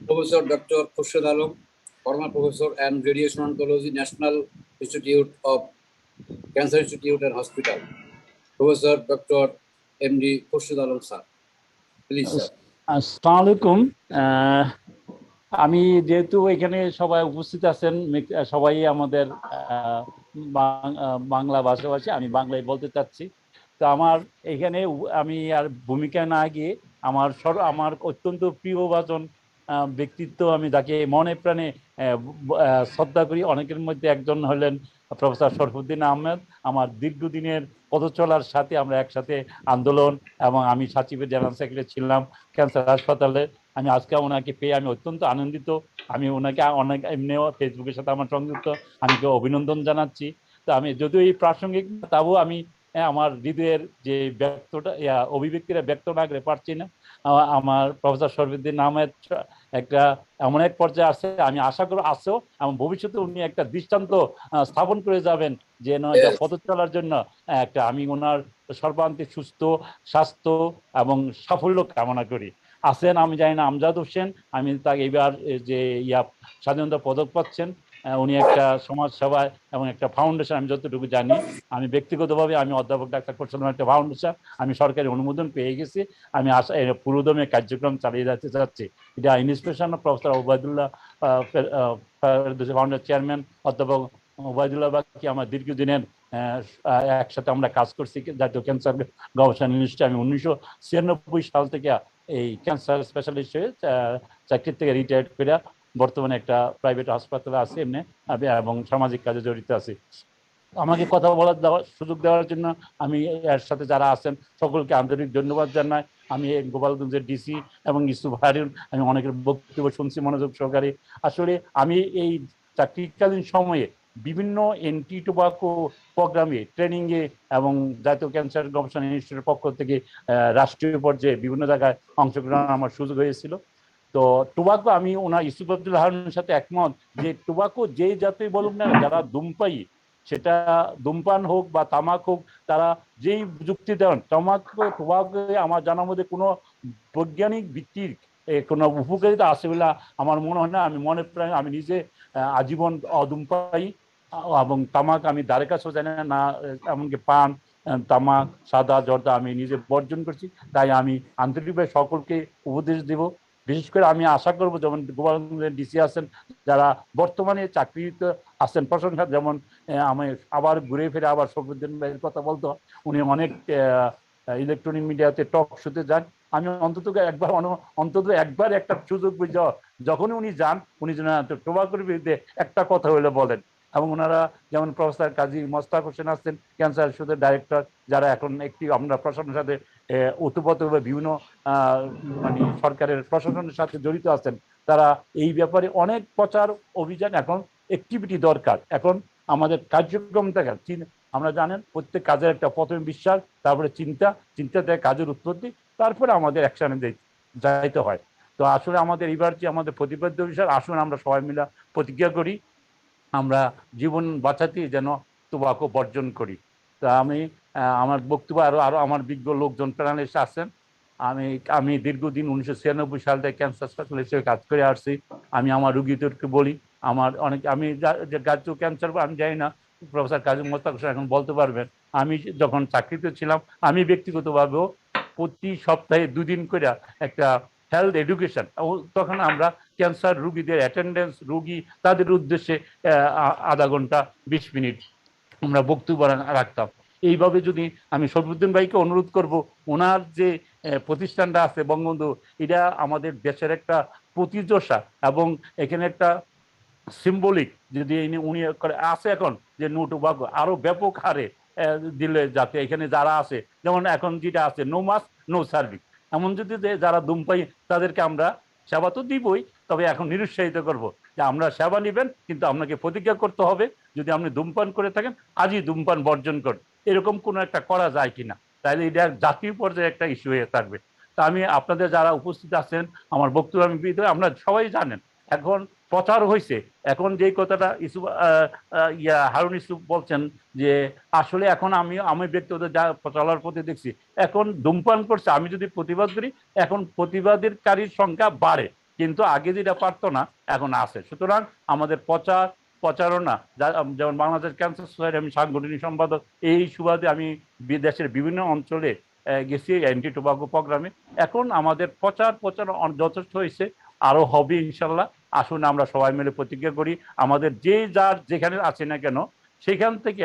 Professor Dr. Khurshid Alam, former professor and radiation oncology, National Institute of Cancer Institute and Hospital. Professor Dr. MD Khurshid Alam sir. Please, sir. আসসালামু আলাইকুম। আমি যেহেতু এখানে সবাই উপস্থিত আছেন, সবাই আমাদের বাংলা ভাষাভাষী, আমি বাংলায় বলতে চাচ্ছি। তো আমার এখানে আমি আর ভূমিকা না গিয়ে আমার অত্যন্ত প্রিয়ভাজন ব্যক্তিত্ব, আমি যাকে মনে প্রাণে শ্রদ্ধা করি, অনেকের মধ্যে একজন হলেন প্রফেসর শরফুদ্দিন আহমেদ। আমার দীর্ঘদিনের পথ চলার সাথে আমরা একসাথে আন্দোলন, এবং আমি সচিবের জেনারেল সেক্রেটারি ছিলাম ক্যান্সার হাসপাতালে। আমি আজকে ওনাকে পেয়ে আমি অত্যন্ত আনন্দিত। আমি ওনাকে অনেক এমনিও ফেসবুকের সাথে আমার সংযুক্ত, আমি অভিনন্দন জানাচ্ছি। তো আমি যদিও এই প্রাসঙ্গিক, তাও আমি আমার হৃদয়ের যে অভিব্যক্তিটা ব্যক্ত না করে পারছি না। আমার প্রফেসর শরফুদ্দিন আহমেদ একটা এমন এক পর্যায়ে আছে, আমি আশা করি আছেও, এবং ভবিষ্যতে উনি একটা দৃষ্টান্ত স্থাপন করে যাবেন যে পথ চলার জন্য একটা। আমি ওনার সর্বান্তে সুস্থ স্বাস্থ্য এবং সাফল্য কামনা করি। আছেন, আমি জানি না, আমজাদ হোসেন, আমি তাকে এবার যে স্বাধীনতা পদক পাচ্ছেন, উনি একটা সমাজ সেবায় এবং একটা ফাউন্ডেশন, আমি যতটুকু জানি, আমি ব্যক্তিগতভাবে আমি অধ্যাপক ডাক্তার করছিলাম একটা ফাউন্ডেশন, আমি সরকারি অনুমোদন পেয়ে গেছি। আমি পুরোদমে কার্যক্রম চালিয়ে যেতে চাচ্ছি। এটা inspiration professor Obaidullah foundation chairman অধ্যাপক ওবায়দুল্লাহ বাকি আমার দীর্ঘদিনের একসাথে আমরা কাজ করছি জাতীয় ক্যান্সার গবেষণা ইনস্টিটিউটে। আমি 1996 সাল থেকে এই ক্যান্সার স্পেশালিস্ট হয়ে চাকরির থেকে রিটায়ার্ড করে বর্তমানে একটা প্রাইভেট হাসপাতালে আছি এমনি, এবং সামাজিক কাজে জড়িত আছি। আমাকে কথা বলার সুযোগ দেওয়ার জন্য আমি এর সাথে যারা আছেন সকলকে আন্তরিক ধন্যবাদ জানাই। আমি গোপালগঞ্জের ডিসি এবং ইউসুফ হারুন, আমি অনেকের বক্তব্য শুনছি মনোযোগ সহকারে। আসলে আমি এই চাকরিকালীন সময়ে বিভিন্ন এন্টি টোবাকো প্রোগ্রামে ট্রেনিংয়ে এবং জাতীয় ক্যান্সার গবেষণা ইনস্টিটিউটের পক্ষ থেকে রাষ্ট্রীয় পর্যায়ে বিভিন্ন জায়গায় অংশগ্রহণ আমার সুযোগ হয়েছিল। তো টোবাকো, আমি ওনার ইউসুফ আব্দুল হারুনের সাথে একমত যে টোবাকো যে জাতীয় বলুক না, যারা ধূমপায়ী, সেটা ধূমপান হোক বা তামাক হোক, তারা যেই যুক্তি দেন, টোবাকো আমার জানার মধ্যে কোনো বৈজ্ঞানিক ভিত্তির কোনো উপকারিতা আছে বলে আমার মনে হয় না। আমি মনে প্রায় আমি নিজে আজীবন অধূমপায়ী, এবং তামাক আমি দ্বারে কাছেও জানি না, এমনকি পান, তামাক, সাদা, জর্দা আমি নিজে বর্জন করছি। তাই আমি আন্তরিকভাবে সকলকে উপদেশ দেব। বিশেষ করে আমি আশা করবো, যেমন গোপালগঞ্জের ডিসি আছেন, যারা বর্তমানে চাকরিতে আছেন প্রশংসা, যেমন আমি আবার ঘুরে ফিরে আবার শফিউদ্দিন ভাইয়ের কথা বলতো, উনি অনেক ইলেকট্রনিক মিডিয়াতে টক শোতে যান। আমি অন্তত একবার একটা সুযোগ বুঝে, যখনই উনি যান, উনি যেন টোবাকোর বিরুদ্ধে একটা কথা হলে বলেন। এবং ওনারা যেমন প্রফেসর কাজী মোস্তাক হোসেন আছেন, ক্যান্সার ইনস্টিটিউটের ডাইরেক্টর, যারা এখন একটি আমরা প্রশাসনের সাথে ওতপ্রোতভাবে বিভিন্ন মানে সরকারের প্রশাসনের সাথে জড়িত আছেন, তারা এই ব্যাপারে অনেক প্রচার অভিযান, এখন অ্যাক্টিভিটি দরকার। এখন আমাদের কার্যক্রম থেকে আমরা জানেন প্রত্যেক কাজের একটা প্রথমে বিশ্বাস, তারপরে চিন্তা থেকে কাজের উৎপত্তি, তারপরে আমাদের অ্যাকশনে যাইতে হয়। তো আসলে আমাদের এইবার যে আমাদের প্রতিপাদ্য বিষয়, আসুন আমরা সবাই মিলে প্রতিজ্ঞা করি, আমরা জীবন বাঁচাতে যেন টোবাকো বর্জন করি। তা আমি আমার বক্তব্য আরো আমার বিজ্ঞ লোকজন প্যানেলিস্ট আছেন। আমি দীর্ঘদিন 1996 সাল থেকে ক্যান্সার স্পেশালিস্ট হিসেবে কাজ করে আসছি। আমি আমার রুগীদেরকে বলি, আমার আমি জাতীয় ক্যান্সার, আমি জানি না প্রফেসর কাজী মোস্তাক হোসেন এখন বলতে পারবেন, আমি যখন চাকরিতে ছিলাম, আমি ব্যক্তিগতভাবেও প্রতি সপ্তাহে 2 দিন করে একটা হেলথ এডুকেশন, তখন আমরা ক্যান্সার রুগীদের অ্যাটেন্ডেন্স, রুগী তাদের উদ্দেশ্যে আধা ঘন্টা 20 মিনিট আমরা বক্তব্য রাখতাম। এইভাবে যদি আমি শরফুদ্দিন ভাইকে অনুরোধ করব, ওনার যে প্রতিষ্ঠানটা আছে বঙ্গবন্ধু, এটা আমাদের দেশের একটা প্রতিযোষা, এবং এখানে একটা সিম্বলিক যদি উনি আছে এখন যে নো টোবাকো আরো ব্যাপক হারে দিলে, যাতে এখানে যারা আছে, যেমন এখন যেটা আছে নো মাস্ক নো সার্ভিস, এমন যদি যারা ধূমপায়ী তাদেরকে আমরা সেবা তো দিবই, তবে এখন নিরুৎসাহিত করব যে আমরা সেবা নেবেন, কিন্তু আপনাকে প্রতিজ্ঞা করতে হবে যদি আপনি ধূমপান করে থাকেন আজই ধূমপান বর্জন করুন। এরকম কোনো একটা করা যায় কিনা, তাহলে এটা জাতীয় পর্যায়ে একটা ইস্যু হয়ে থাকবে। তা আমি আপনাদের যারা উপস্থিত আছেন, আমার বক্তব্য আমি আমরা সবাই জানেন এখন প্রচার হয়েছে। এখন যেই কথাটা ইসুফ হারুন ইসুফ বলছেন যে আসলে এখন আমি ব্যক্তিগত যা চলার পথে দেখছি এখন ধূমপান করছে, আমি যদি প্রতিবাদ করি এখন প্রতিবাদকারীর সংখ্যা বাড়ে, কিন্তু আগে যেটা পারতো না এখন আছে। সুতরাং আমাদের প্রচারণা যেমন বাংলাদেশ ক্যান্সার সোসাইটি, আমি সাংগঠনিক সম্পাদক, এই সুবাদে আমি দেশের বিভিন্ন অঞ্চলে গেছি অ্যান্টি টোবাকো প্রোগ্রামে। এখন আমাদের প্রচার যথেষ্ট হয়েছে, আরো হবে ইনশাল্লাহ। আসুন আমরা সবাই মিলে প্রতিজ্ঞা করি আমাদের যে যার যেখানে আছে না কেন সেখান থেকে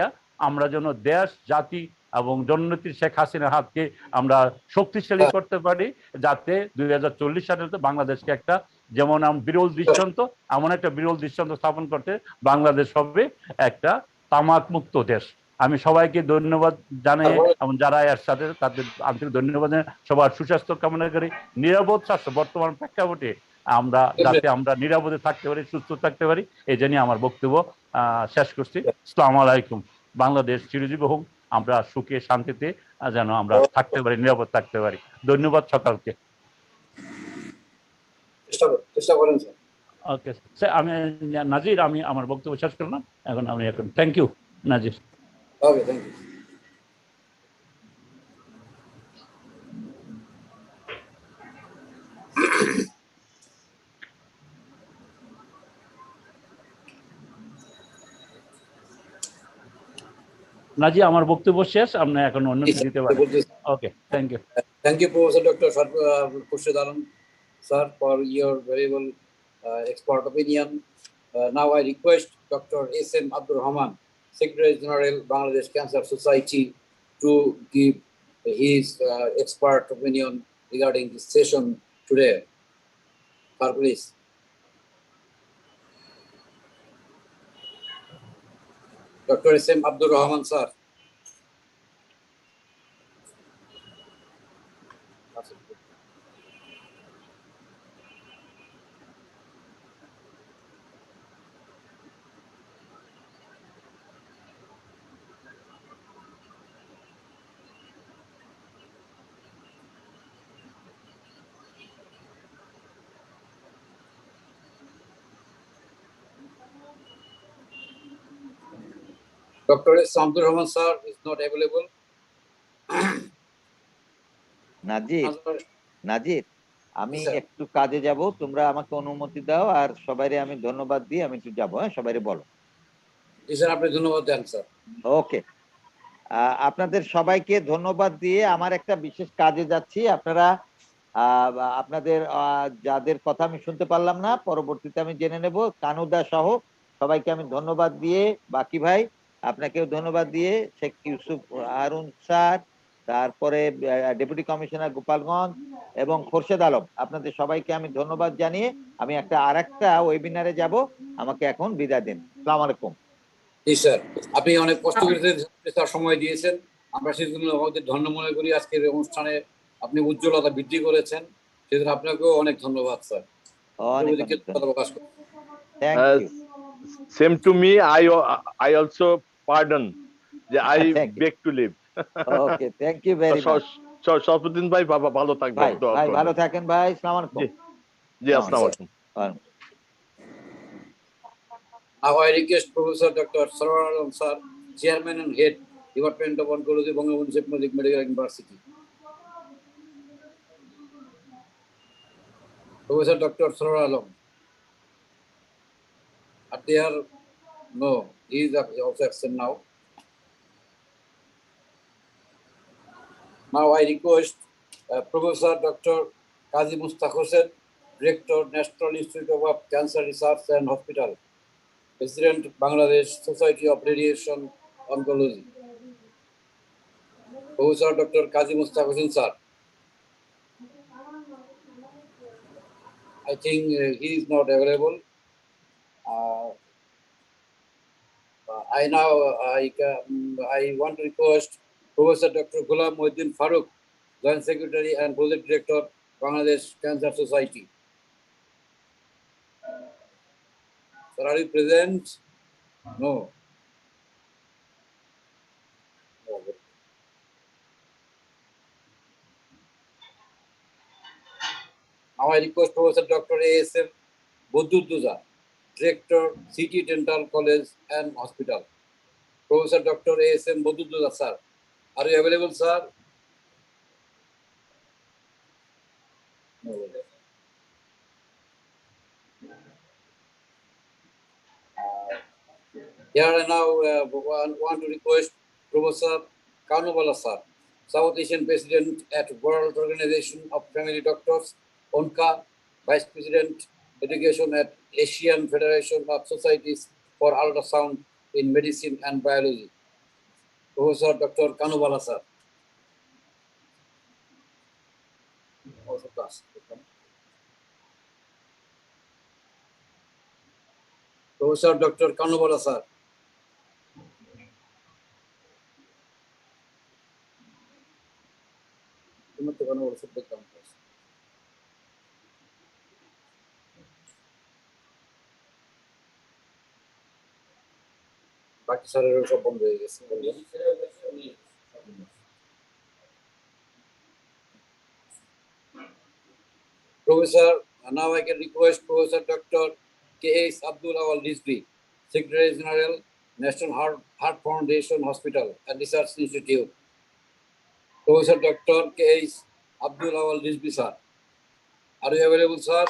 আমরা যেন দেশ জাতি এবং জননেত্রী শেখ হাসিনার হাতকে আমরা শক্তিশালী করতে পারি, যাতে 2040 সালে বাংলাদেশকে একটা যেমন বিরল দৃষ্টান্ত, এমন একটা বিরল দৃষ্টান্ত স্থাপন করতে বাংলাদেশ হবে একটা তামাক মুক্ত দেশ। আমি সবাইকে ধন্যবাদ জানাই এবং যারা এর সাথে তাদের আন্তরিক ধন্যবাদ জানাই। সবার সুস্বাস্থ্য কামনা করি, নিরাপদ স্বাস্থ্য বর্তমান প্রেক্ষাপটে আমরা যাতে আমরা নিরাপদে থাকতে পারি, সুস্থ থাকতে পারি, এই জন্য আমার বক্তব্য শেষ করছি। আসসালামু আলাইকুম। বাংলাদেশ চিরজীবী হোক, আমরা সুখে শান্তিতে যেন আমরা থাকতে পারি, নিরাপদ থাকতে পারি। ধন্যবাদ সকলকে। ওকে স্যার, আমি নাজির, আমি আমার বক্তব্য শেষ করলাম। এখন thank you Nazir. Okay, thank you. Nazi, আমার বক্তব্য শেষ, আপনি এখন অন্যকে দিতে পারেন। Okay, thank you. Thank you, Professor Dr. Khurshid Alam, sir, for your valuable expert opinion. Now I request Dr. S.M. Abdul Rahman, Secretary General, Bangladesh Cancer Society, to give his expert opinion regarding this session today. Sir, please. Dr. S.M. Abdul Rahman, sir. Dr. S. Abdul Rahman, sir, is not available. নাজির, আমি একটু কাজে যাব, তোমরা আমাকে অনুমতি দাও, আর সবাইরে আমি ধন্যবাদ দিয়ে আমি একটু যাবো। হ্যাঁ, সবাইরে বলো। আপনি ধন্যবাদ দেন স্যার। ওকে, আপনাদের সবাইকে ধন্যবাদ দিয়ে আমার একটা বিশেষ কাজে যাচ্ছি। আপনারা আপনাদের যাদের কথা আমি শুনতে পারলাম না, পরবর্তীতে আমি জেনে নেব। কানুদা সহ সবাইকে আমি ধন্যবাদ দিয়ে, বাকি ভাই আপনাকেও ধন্যবাদ দিয়ে, শেখ ইউসুফ হারুন স্যার, তারপরে ডেপুটি কমিশনার গোপালগঞ্জ এবং খোরশেদ আলম, আপনাদের সবাইকে আমি ধন্যবাদ জানিয়ে আমি আরেকটা ওয়েবিনারে যাব। আমাকে এখন বিদায় দিন। আসসালামু আলাইকুম। জি স্যার, আপনি অনেক কষ্ট করে স্যার সময় দিয়েছেন, আমরা সেজন্য আমাদের ধন্য মনে করি। আজকের অনুষ্ঠানে আপনি উজ্জ্বলতা বৃদ্ধি করেছেন, সেজন্য আপনাকেও অনেক ধন্যবাদ sir. Same to me. I also pardon. I beg to leave. Okay, thank you very much. Sarfuddin ভাই, বাবা ভালো থাকবেন। ভাই ভালো থাকেন ভাই। আসসালামু আলাইকুম। জি, আসসালামু আলাইকুম। Now I request Professor Dr. Sarwar Alam sir, Chairman and Head, Department of Oncology, Bangabandhu Sheikh Mujib Medical University. Professor Dr. Sarwar Alam. Are there? No, he is also absent now. Now I request Professor Dr. Qazi Mustaq Hussain, Director, National Institute of Cancer Research and Hospital, President, Bangladesh Society of Radiation Oncology. Professor Dr. Qazi Mustaq Hussain sir. I think he is not available. I want to request Professor Dr. Ghulam Muhyiddin Farooq, Joint Secretary and Project Director, Bangladesh Cancer Society. Sir, are you present? No. Now I request Professor Dr. A.S.M. Budduduza, Director, City Dental College and Hospital. Professor Dr. A.S.M. Bodudullah, sir. Are you available, sir? No. Here I now want to request Professor Kanubala, sir, South Asian President at World Organization of Family Doctors, ONCA, Vice President Education at Asian Federation of Societies for Ultrasound in Medicine and Biology. Professor Dr. Kanubala, sir. Also class. Professor Dr. Kanubala, sir. বাকি স্যারেরও সব বন্ধ হয়ে গেছে। Professor, now I can request Professor Dr. K.S. Abdul Awal Rizvi, Secretary General, National Heart Foundation Hospital and Research Institute. Professor Dr. K.S. Abdul Awal Rizvi, sir. Are you available, sir?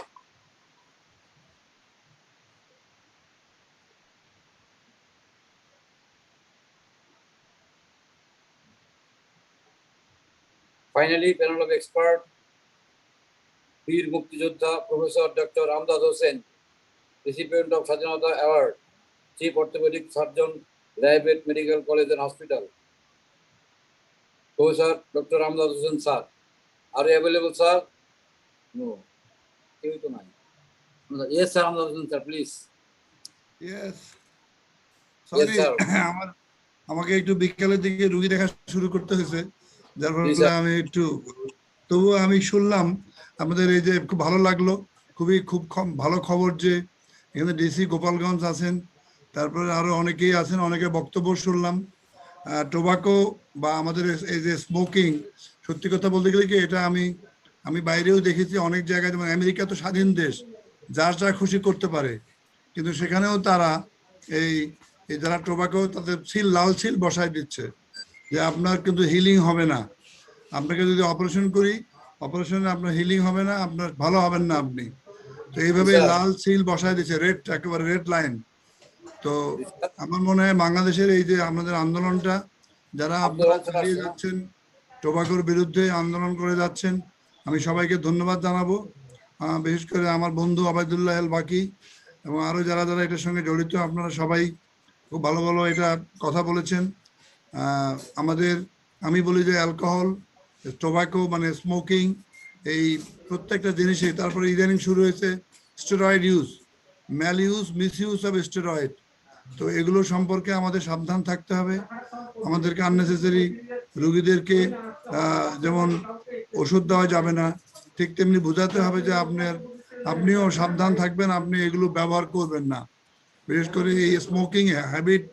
Finally, panel of expert, Veer Mukti Jodha, Professor Dr. Amdad Hossain, recipient of Sajanata Award, Chief Orthopedic Surgeon, Raibet Medical College and Hospital. Professor Dr. Amdad Hossain, sir. Are you available, sir? No. Yes, sir, Amdad Hossain, sir, please. Yes. Yes, Sorry, sir. আমাকে একটু বিকেলের দিকে রুগী দেখা শুরু করতে হয়েছে, যার জি, ফলে স্যার। আমি একটু, তবুও আমি শুনলাম আমাদের এই যে খুব ভালো লাগলো, খুব ভালো খবর যে এখানে ডিসি গোপালগঞ্জ আছেন, তারপরে আরো অনেকেই আছেন, অনেকের বক্তব্য শুনলাম। টোবাকো বা আমাদের এই যে স্মোকিং, সত্যি কথা বলতে গেলে কি এটা আমি বাইরেও দেখেছি অনেক জায়গায়, যেমন আমেরিকা তো স্বাধীন দেশ, যার যা খুশি করতে পারে, কিন্তু সেখানেও তারা এই যারা টোবাকো তাদের লাল সিল বসায় দিচ্ছে যে আপনার কিন্তু হিলিং হবে না, আপনাকে যদি অপারেশন করি, অপারেশনে আপনার হিলিং হবে না, আপনার ভালো হবেন না আপনি। তো এইভাবে লাল সিল বসায় দিচ্ছে, রেড, একেবারে রেড লাইন। তো আমার মনে হয় বাংলাদেশের এই যে আমাদের আন্দোলনটা যারা আপনারা চালিয়ে যাচ্ছেন, টোবাকোর বিরুদ্ধে আন্দোলন করে যাচ্ছেন, আমি সবাইকে ধন্যবাদ জানাবো। বিশেষ করে আমার বন্ধু আবাইদুল্লাহ এল বাকি এবং আরো যারা যারা এটার সঙ্গে জড়িত, আপনারা সবাই খুব ভালো ভালো এটা কথা বলেছেন। আমাদের, আমি বলি যে অ্যালকোহল, টোবাকো মানে স্মোকিং, এই প্রত্যেকটা জিনিসে, তারপরে ইদানিং শুরু হয়েছে steroid use, mal use, misuse of steroid. তো এগুলো সম্পর্কে আমাদের সাবধান থাকতে হবে। আমাদেরকে আননেসেসারি রোগীদেরকে যেমন ওষুধ দেওয়া যাবে না, ঠিক তেমনি বোঝাতে হবে যে আপনিও সাবধান থাকবেন, আপনি এগুলো ব্যবহার করবেন না। বিশেষ করে এই স্মোকিং হ্যাবিট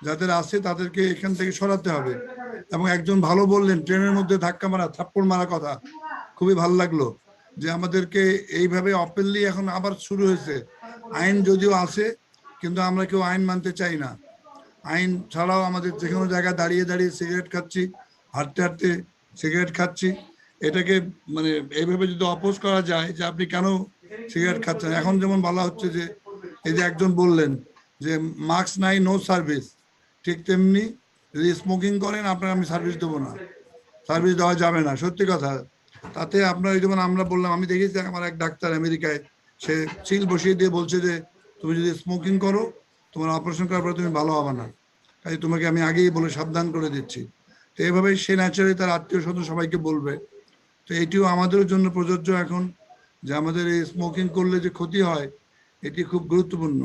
যাদের আছে তাদেরকে এখান থেকে সরাতে হবে। এবং একজন ভালো বললেন ট্রেনের মধ্যে ধাক্কা মারা, থাপ্পড় মারা কথা, খুবই ভালো লাগলো যে আমাদেরকে এইভাবে ওপেনলি এখন আবার শুরু হয়েছে। আইন যদিও আছে, কিন্তু আমরা কেউ আইন মানতে চাই না। আইন ছাড়াও আমাদের যে কোনো জায়গায় দাঁড়িয়ে দাঁড়িয়ে সিগারেট খাচ্ছি, হাঁটতে হাঁটতে সিগারেট খাচ্ছি, এটাকে মানে এইভাবে যদি অপোজ করা যায় যে আপনি কেন সিগারেট খাচ্ছেন। এখন যেমন বলা হচ্ছে যে এই যে একজন বললেন যে মাস্ক নাই, নো সার্ভিস, ঠিক তেমনি যদি স্মোকিং করেন আপনার আমি সার্ভিস দেবো না, সার্ভিস দেওয়া যাবে না, সত্যি কথা। তাতে আপনার যেমন আমরা বললাম, আমি দেখেছি আমার এক ডাক্তার আমেরিকায়, সে সিল বসিয়ে দিয়ে বলছে যে তুমি যদি স্মোকিং করো তোমার অপারেশন করার পরে তুমি ভালো হবে না, তাই তোমাকে আমি আগেই বলে সাবধান করে দিচ্ছি। তো এইভাবেই সে ন্যাচারালি তার আত্মীয় স্বজন সবাইকে বলবে। তো এটিও আমাদের জন্য প্রযোজ্য এখন, যে আমাদের এই স্মোকিং করলে যে ক্ষতি হয় এটি খুব গুরুত্বপূর্ণ।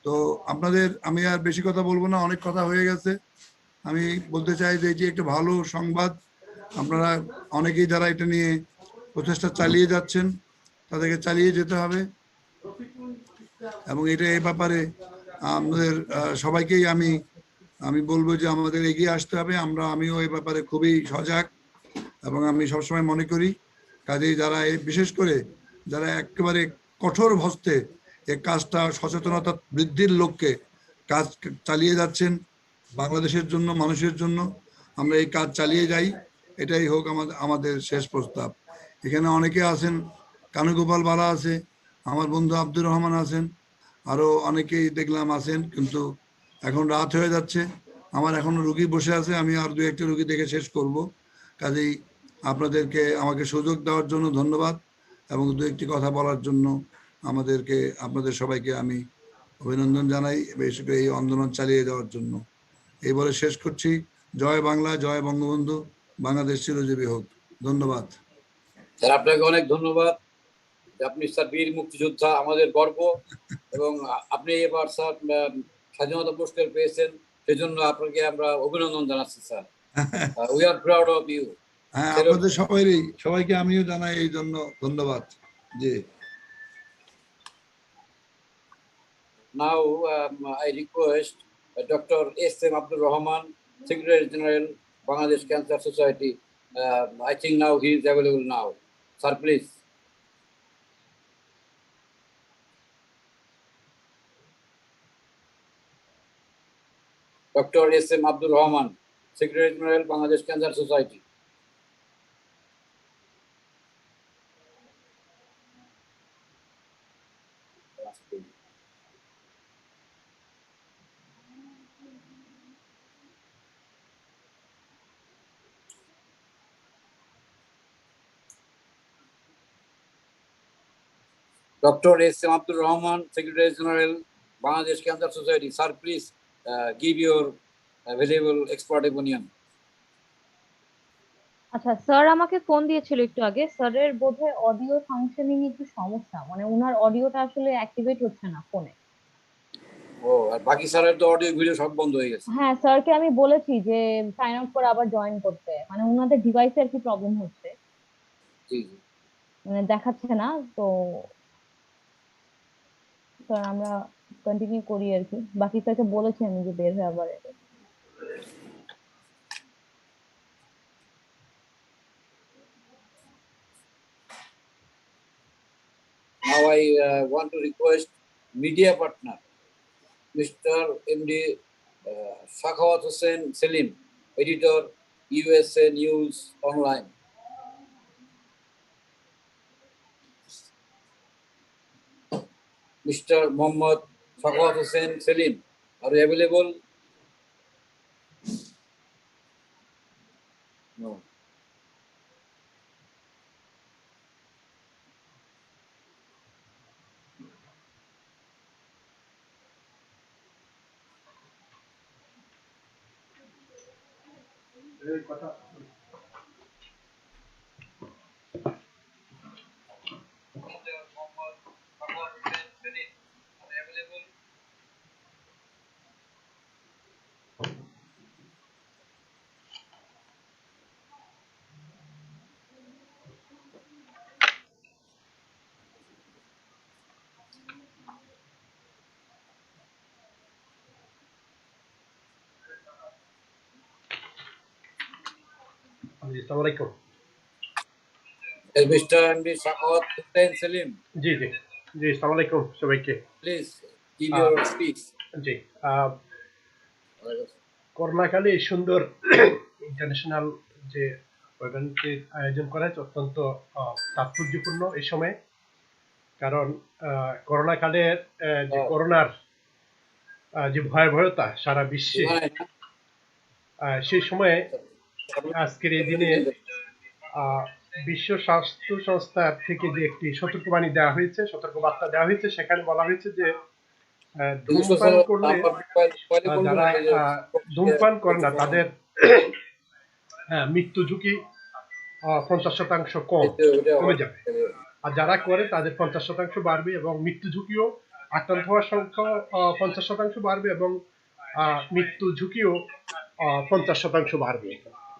তো আপনাদের আমি আর বেশি কথা বলবো না, অনেক কথা হয়ে গেছে। আমি বলতে চাই যে এটি একটা ভালো সংবাদ, আপনারা অনেকেই যারা এটা নিয়ে প্রচেষ্টা চালিয়ে যাচ্ছেন তাদেরকে চালিয়ে যেতে হবে। এবং এটা এই ব্যাপারে আমাদের সবাইকেই আমি বলবো যে আমাদের এগিয়ে আসতে হবে। আমিও এই ব্যাপারে খুবই সজাগ এবং আমি সবসময় মনে করি কাজেই যারা বিশেষ করে যারা একেবারে কঠোর হস্তে এই কাজটা সচেতনতা বৃদ্ধির লক্ষ্যে কাজ চালিয়ে যাচ্ছেন বাংলাদেশের জন্য, মানুষের জন্য। আমরা এই কাজ চালিয়ে যাই, এটাই হোক আমাদের শেষ প্রস্তাব। এখানে অনেকে আছেন, কানুগোপাল বালা আছে, আমার বন্ধু আব্দুর রহমান আছেন, আরো অনেকেই দেখলাম আছেন, কিন্তু এখন রাত হয়ে যাচ্ছে, আমার এখনো রুগী বসে আছে, আমি আর দু একটা রুগী দেখে শেষ করব। কাজেই আপনাদেরকে আমাকে সুযোগ দেওয়ার জন্য ধন্যবাদ, এবং দু একটি কথা বলার জন্য আপনাদের সবাইকে আমি অভিনন্দন জানাই, বিশেষ করে এই আন্দোলন চালিয়ে যাওয়ার জন্য। এই বলে শেষ করছি। জয় বাংলা, জয় বঙ্গবন্ধু, বাংলাদেশ চিরজীবী হোক। ধন্যবাদ স্যার। আপনাকে অনেক ধন্যবাদ। আপনি স্যার বীর মুক্তিযোদ্ধা, আমাদের গর্ব। এবং আপনি এবার স্যার স্বাধীনতা পুরস্কার পেয়েছেন, সেজন্য আপনাকে আমরা অভিনন্দন জানাচ্ছি sir. We are proud of you. হ্যাঁ, আপনাদের সবাইকে আমিও জানাই এই জন্য ধন্যবাদ। জি। Now I request Dr. S.M. Abdul Rahman, Secretary General, Bangladesh Cancer Society. I think now he is available now. Sir, please. Dr. S.M. Abdul Rahman, Secretary General, Bangladesh Cancer Society. Dr. S.M. Abdul Rahman, Secretary General, Bangladesh Cancer Society. Sir, please give your valuable expert opinion. আচ্ছা, sir আমাকে phone দিয়েছিল একটু আগে। স্যারের বোধহয় audio functioning একটু সমস্যা, মানে ওনার অডিওটা আসলে অ্যাক্টিভেট হচ্ছে না ফোনে। ও, আর বাকি স্যারের তো অডিও ভিডিও সব বন্ধ হয়ে গেছে। হ্যাঁ, স্যারকে আমি বলেছি যে সাইন আউট করে আবার জয়েন করতে, মানে ওনাদের ডিভাইসে আর কি প্রবলেম হচ্ছে, জি জি। মানে দেখাচ্ছে না তো। স্যার আমরা কন্টিনিউ করি আর কি, বাকি স্যারকে বলেছি আমি যে বের হয়ে আবার। Now I want to request media partner, Mr. MD Shakhawat Hussain Selim, editor, USA News Online. Mr. Mohammad Shakhawat Hussain Selim, are you available? No. अस्सलाम वालेकुम। Mr. MD Shakhawat Hussain Selim. जी जी जी, अस्सलाम वालेकुम সবাইকে। Please give your speech. জি, করোনাকালে এই সুন্দর international যে ইভেন্টের আয়োজন করা হয়েছে অত্যন্ত তাৎপর্যপূর্ণ এই সময়, কারণ করোনাকালের যে করোনার যে ভয়াবহতা সারা বিশ্বে, সেই সময়ে আজকের এই দিনে বিশ্ব স্বাস্থ্য সংস্থার থেকে যে একটি সতর্কবাণী দেওয়া হয়েছে, সতর্কবার্তা দেওয়া হয়েছে, সেখানে বলা হয়েছে যে ধূমপান করলে যারা ধূমপান করে না তাদের মৃত্যু ঝুঁকি 50% কমে যাবে, আর যারা করে তাদের 50% বাড়বে, এবং মৃত্যু ঝুঁকিও আক্রান্ত হওয়ার সংখ্যা 50% বাড়বে, এবং মৃত্যু ঝুঁকিও 50% বাড়বে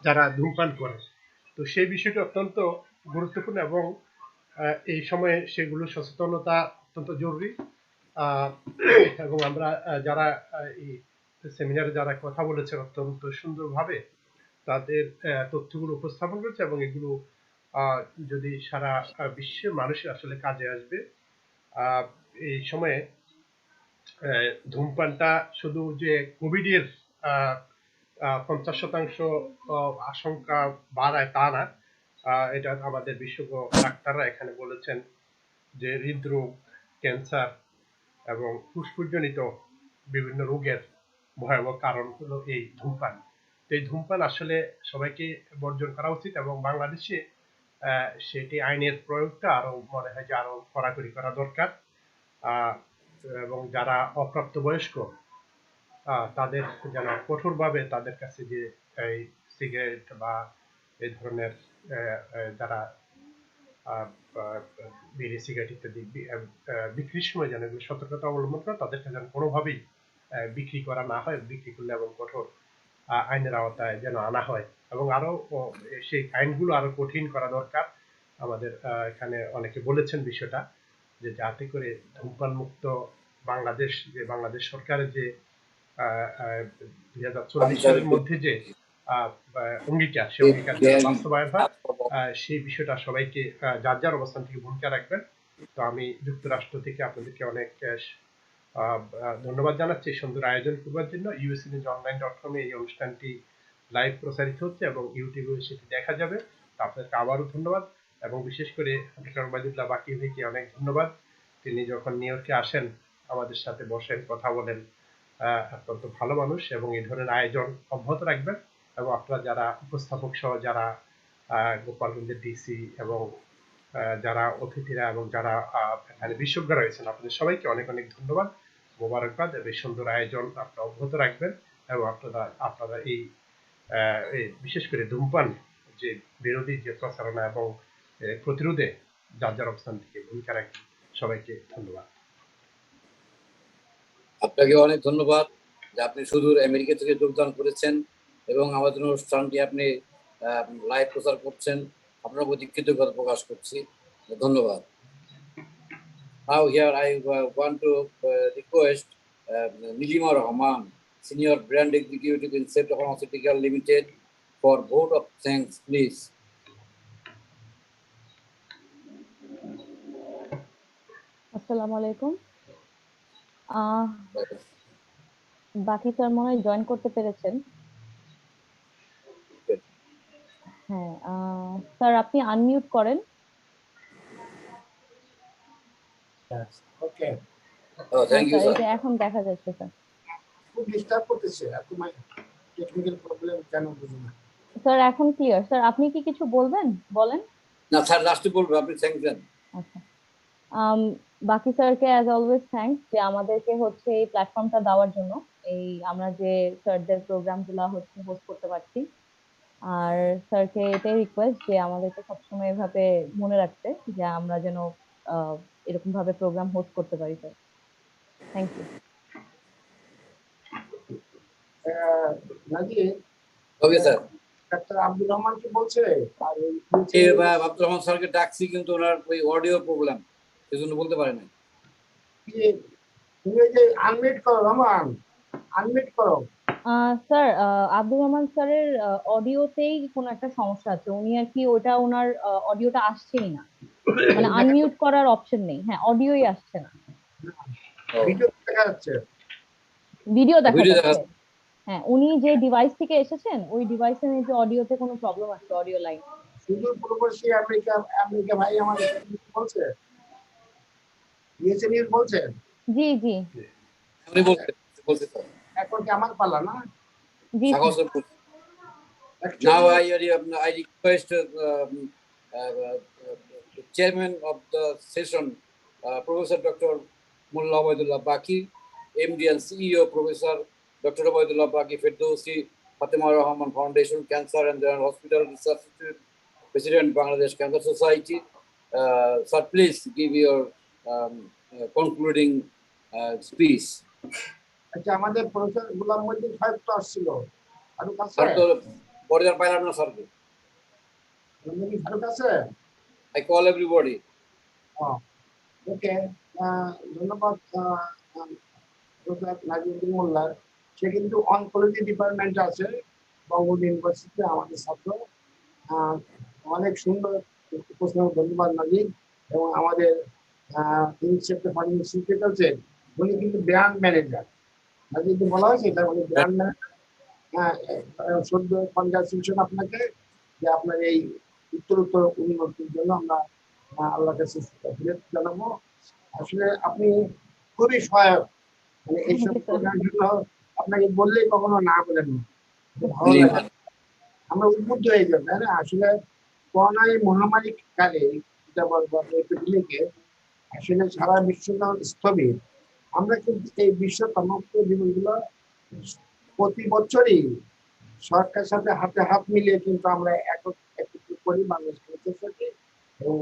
যারা ধূমপান করে। তো সেই বিষয়টি অত্যন্ত গুরুত্বপূর্ণ, এবং এই সময়ে সেগুলো সচেতনতা অত্যন্ত জরুরি। এবং আমরা যারা এই সেমিনারে যারা কথা বলেছেন অত্যন্ত সুন্দরভাবে তাদের তথ্যগুলো উপস্থাপন করেছে, এবং এগুলো যদি সারা বিশ্বের মানুষের আসলে কাজে আসবে। এই সময়ে ধূমপানটা শুধু যে কোভিডের 50% আশঙ্কা বাড়ায় তা না, এটা আমাদের বিশেষজ্ঞ ডাক্তাররা এখানে বলেছেন যে হৃদরোগ, ক্যান্সার এবং ফুসফুসজনিত বিভিন্ন রোগের ভয়াবহ কারণ হলো এই ধূমপান। তো এই ধূমপান আসলে সবাইকে বর্জন করা উচিত এবং বাংলাদেশে সেটি আইনের প্রয়োগটা আরো মনে হয় যে আরো কড়াকড়ি করা দরকার। এবং যারা অপ্রাপ্তবয়স্ক তাদের যেন কঠোরভাবে তাদের কাছে যে এই সিগারেট বা এই ধরনের যারা বিড়ি সিগারেট ইত্যাদি বিক্রির সময় যেন এগুলো সতর্কতা অবলম্বন করে, তাদেরকে যেন কোনোভাবেই বিক্রি করা না হয়, বিক্রি করলে এবং কঠোর আইনের আওতায় যেন আনা হয় এবং আরো সেই আইনগুলো আরো কঠিন করা দরকার। আমাদের এখানে অনেকে বলেছেন বিষয়টা যে যাতে করে ধূমপান মুক্ত বাংলাদেশ, যে বাংলাদেশ সরকারের যে 2040 সালের মধ্যে যে অঙ্গীকার, সেই অঙ্গীকার যেন বাস্তবায়ন হয়, সেই বিষয়টা সবাইকে যার যার অবস্থান থেকে ভূমিকা রাখবেন। তো আমি যুক্তরাষ্ট্র থেকে আপনাদেরকে অনেক ধন্যবাদ জানাচ্ছি সুন্দর আয়োজন করবার জন্য। usanewsonline.com এই অনুষ্ঠানটি লাইভ প্রচারিত হচ্ছে এবং ইউটিউবে সেটি দেখা যাবে। আপনাদেরকে আবারও ধন্যবাদ এবং বিশেষ করে ডক্টর ওবায়দুল্লাহ বাকি ভাইকে অনেক ধন্যবাদ। তিনি যখন নিউ ইয়র্কে আসেন আমাদের সাথে বসেন, কথা বলেন, অত্যন্ত ভালো মানুষ এবং এই ধরনের আয়োজন অব্যাহত রাখবেন। এবং আপনারা যারা উপস্থাপক সহ যারা গোপালগঞ্জের ডিসি এবং যারা অতিথিরা এবং যারা এখানে বিশেষজ্ঞ রয়েছেন, আপনাদের সবাইকে অনেক অনেক ধন্যবাদ, মোবারকবাদ। এবং সুন্দর আয়োজন আপনারা অব্যাহত রাখবেন এবং আপনারা এই বিশেষ করে ধূমপান যে বিরোধী যে প্রচারণা এবং প্রতিরোধে যার যার অবস্থান থেকে ভূমিকা রাখবেন। সবাইকে ধন্যবাদ। আপনাকে অনেক ধন্যবাদ যে আপনি সুদূর আমেরিকা থেকে যোগদান করেছেন এবং আমাদের অনুষ্ঠানটি আপনি লাইভ প্রচার করছেন। আপনার প্রতি কৃতজ্ঞতা প্রকাশ করছি, ধন্যবাদ। Now here I want to request Nilima Rahman, Senior Brand Executive in Septa Pharmaceutical Limited, for vote of thanks, please. আসসালামু আলাইকুম। বাকি স্যার মনে হয় জয়েন করতে পেরেছেন। হ্যাঁ, স্যার আপনি আনমিউট করেন। ওকে, থ্যাংক ইউ স্যার। এটা এখন দেখা যাচ্ছে স্যার। খুব ডিস্টার্ব করতেছে, এত টেকনিক্যাল প্রবলেম কেন বুঝি না। স্যার এখন ক্লিয়ার। স্যার আপনি কি কিছু বলবেন? বলেন। না স্যার, লাস্টে বলবো, আপনি থ্যাংক দেন। আচ্ছা, বাকি স্যারকে অ্যাজ অলওয়েজ থ্যাঙ্কস যে আমাদেরকে হচ্ছে এই প্ল্যাটফর্মটা দেওয়ার জন্য, এই আমরা যে স্যারদের প্রোগ্রামগুলো হচ্ছে হোস্ট করতে পারছি। আর স্যারকে এটাই রিকোয়েস্ট যে আমাদেরকে সবসময় এভাবে মনে রাখতে যে আমরা যেন এরকম ভাবে প্রোগ্রাম হোস্ট করতে পারি। Sir thank you. Nazir, okay sir. Doctor Abdur Rahman কি বলছে? আর আব্দুর রহমান স্যারকে ডাকছি কিন্তু ওনার ওই অডিও প্রবলেম, সেজন্য বলতে পারে না। তুমি যে আনমিউট করো রহমান, আনমিউট করো। স্যার আব্দুর রহমান স্যারের অডিওতেই কোনো একটা সমস্যা আছে। উনি আর কি ওটা ওনার অডিওটা আসছেই না, মানে আনমিউট করার অপশন নেই। হ্যাঁ, অডিওই আসছে না। ভিডিও দেখা যাচ্ছে, ভিডিও দেখা যাচ্ছে। হ্যাঁ, উনি যে ডিভাইস থেকে এসেছেন ওই ডিভাইসের যে অডিওতে কোনো প্রবলেম আছে, অডিও লাইন। সুদূর পূর্ববর্তী আমেরিকা ভাই আমাদের বলছে, ইউএসএ নিউজ বলছে। জি জি, উনি বলছে স্যার। এখন কি আমার পালা না? জি Now I request the chairman of the session, Professor Dr. Mullah Obaidullah Baki, MD and CEO Professor Dr. Obaidullah Baki, Firdausi, Fatima Rahman Foundation, Cancer and General Hospital Research Institute, President Bangladesh Cancer Society. Sir, please give your concluding speech. আচ্ছা, আমাদের professor গোলাম মহিউদ্দিন সাহেব তো আসছিল, ফারুক আছে? Sir তো পরিবার পাইলাম না স্যারকে। ফারুক আছে? I call everybody. ওকে, ধন্যবাদ প্রফেসর নাজিমুদ্দিন মোল্লা। সে কিন্তু অনকোলজি ডিপার্টমেন্টে আছে বঙ্গবন্ধু ইউনিভার্সিটিতে, আমাদের ছাত্র। অনেক সুন্দর প্রশ্ন, ধন্যবাদ নাজিম। এবং আমাদের ইনস্টিটিউট ফান্ডিং সিক্রেট আছে, উনি কিন্তু ব্র্যান্ড ম্যানেজার। যদি বলা হয় সেটা উনি ব্র্যান্ড ম্যানেজার। হ্যাঁ, সদ্য কনগ্রাচুলেশন আপনাকে যে আপনার এই উত্তরোত্তর উন্নতির জন্য আমরা আল্লাহর কাছে জানাবো। আসলে আপনি খুবই সহায়ক, মানে এইসব প্রোগ্রামের জন্য আপনাকে বললেই কখনো না বলেন না, ভালো লাগে, আমরা উদ্বুদ্ধ হয়ে যাই, তাই না? আসলে করোনা এই মহামারী কালে যেটা বলবো এপিডেমিকে আসলে সারা বিশ্ব স্থবির, আমরা কিন্তু এই বিশ্ব সমস্ত জীবনগুলো প্রতি বছরই সরকারের সাথে হাতে হাত মিলিয়ে কিন্তু আমরা একত্রিত করি বাংলাদেশের সাথে, এবং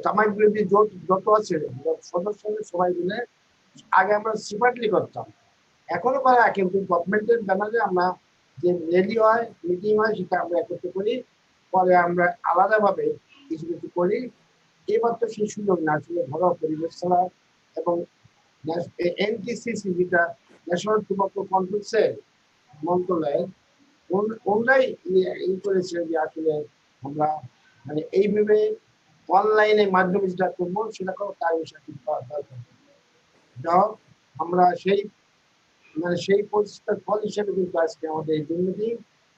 তামাক বিরোধী জোট যত আছে সদস্য সবাই মিলে আগে আমরা সিপারেটলি করতাম, এখনো করা, কিন্তু গভর্নমেন্টের ব্যানারে আমরা যে রেলি হয়, মিটিং হয়, সেটা আমরা একত্র করি, পরে আমরা আলাদাভাবে কিছু কিছু করি। এবার তো সেই সুযোগ না, আসলে ধরো পরিবেশ ছাড়া এবং এনটিসিসি যেটা ন্যাশনাল টোবাকো কন্ট্রোল মন্ত্রণালয়, ওনারাই করেছে যে আসলে আমরা মানে এইভাবে অনলাইনে মাধ্যমে যেটা করবো সেটা কোনো কার্যসাধী করা দরকার। যাও আমরা সেই পরিস্থিতির ফল হিসেবে কিন্তু আজকে আমাদের এই দুর্নীতি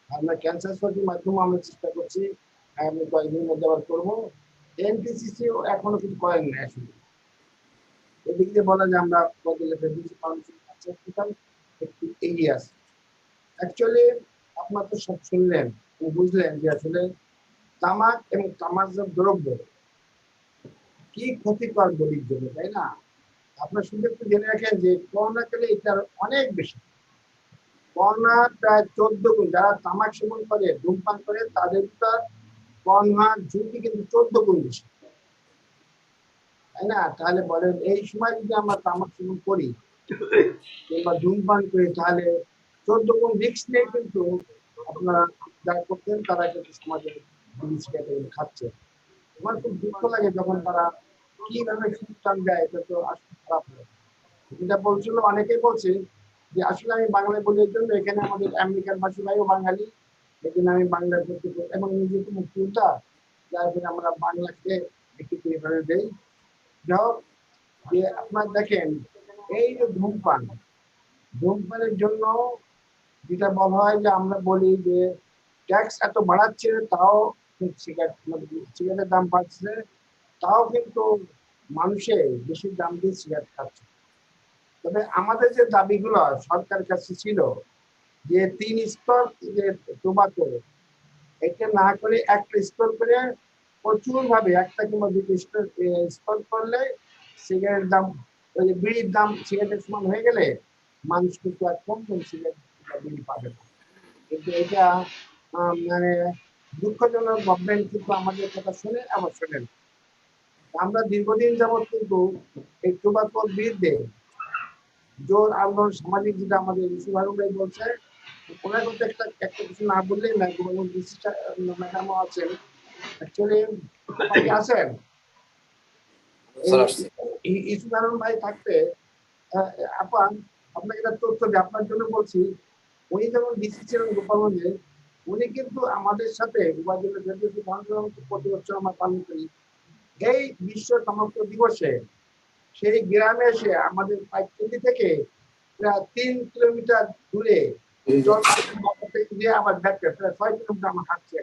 আমরা ক্যান্সার সোসাইটির মাধ্যমে আমরা চেষ্টা করছি, আমি কয়েকদিনের মধ্যে আবার করবো। এনটিসিসি এখনো কিছু করেন না আসলে, এদিক দিয়ে বলা যে আমরা একটু এগিয়ে আসি। অ্যাকচুয়ালি আপনার তো সব শুনলেন, বুঝলেন যে আসলে তামাক এবং তামাকজাত দ্রব্য কি ক্ষতিকর বলির জন্য, তাই না? আপনার শুধু একটু জেনে রাখেন যে করোনা কালে এটার অনেক বেশি, করোনা প্রায় 14 গুণ, যারা তামাক সেবন করে ধূমপান করে তাদের করোনার ঝুঁকি কিন্তু 14 গুণ বেশি, তাই না? তাহলে বলেন এই সময় যদি আমরা তামাক সেবন করি কিংবা ধূমপান করি তাহলে 14 গুণ রিস্ক নিয়ে কিন্তু আপনারা যারা করতেন তারা কিন্তু সমাজে খাচ্ছে। আমার খুব দুঃখ লাগে যখন তারা কিভাবে সুযোগ দেয়, এটা তো আসলে খারাপ লাগে। যেটা বলছিল অনেকেই বলছে যে আসলে আমি বাংলায় বলি এর জন্য এখানে আমাদের আমেরিকান ভাষী ভাইও বাঙালি, এখানে আমি বাংলায় বলতে এবং নিজেকে মুক্তিযোদ্ধা, যার জন্য আমরা বাংলাকে একটু প্রেফারেন্স দেই। যাই হোক, যে আপনার দেখেন এই যে ধূমপানের জন্য যেটা বলা হয় যে আমরা বলি যে ট্যাক্স এত বাড়াচ্ছে তাও সিগারেটের দাম বাড়ছে, তাও কিন্তু মানুষের বেশি দাম দিয়ে সিগারেট খাচ্ছে। তবে আমাদের যে দাবিগুলো সরকারের কাছে ছিল যে 3 স্তর যে টোবাকো, এটা না করে একটা স্তর করে প্রচুর ভাবে একটা কিংবা 2টি স্তর করলে সিগারেটের দাম, ওই যে বিড়ির দাম সিগারেটের সমান হয়ে গেলে মানুষ কিন্তু আর কম সিগারেট বিড়ি পাবে না। কিন্তু এটা মানে দুঃখজনক, গভর্নমেন্ট কিন্তু আমাদের কথা শুনে আবার শোনেন। আমরা দীর্ঘদিন যাবৎ কিন্তু এই টোবাকোর বিরুদ্ধে জোর আন্দোলন, সামাজিক যেটা আমাদের ঋষিভাই বলছে, ওনার কথা একটা কিছু না বললেই না, ম্যাডামও আছেন, অ্যাকচুয়ালি আছেন ঋষিভাই ভাই থাকতে আপনাকে একটা তথ্য দিয়ে আপনার জন্য বলছি, উনি যখন ডিসি ছিলেন গোপালগঞ্জে, উনি কিন্তু আমাদের সাথে প্রতি বছর আমরা পালন করি এই বিশ্ব তামাক দিবসে, সেই গ্রামে এসে আমাদের পাইকচুন্ডি থেকে প্রায় 3 কিলোমিটার দূরে আবার ব্যাক প্রায় 6 কিলোমিটার আমার হাঁটছে,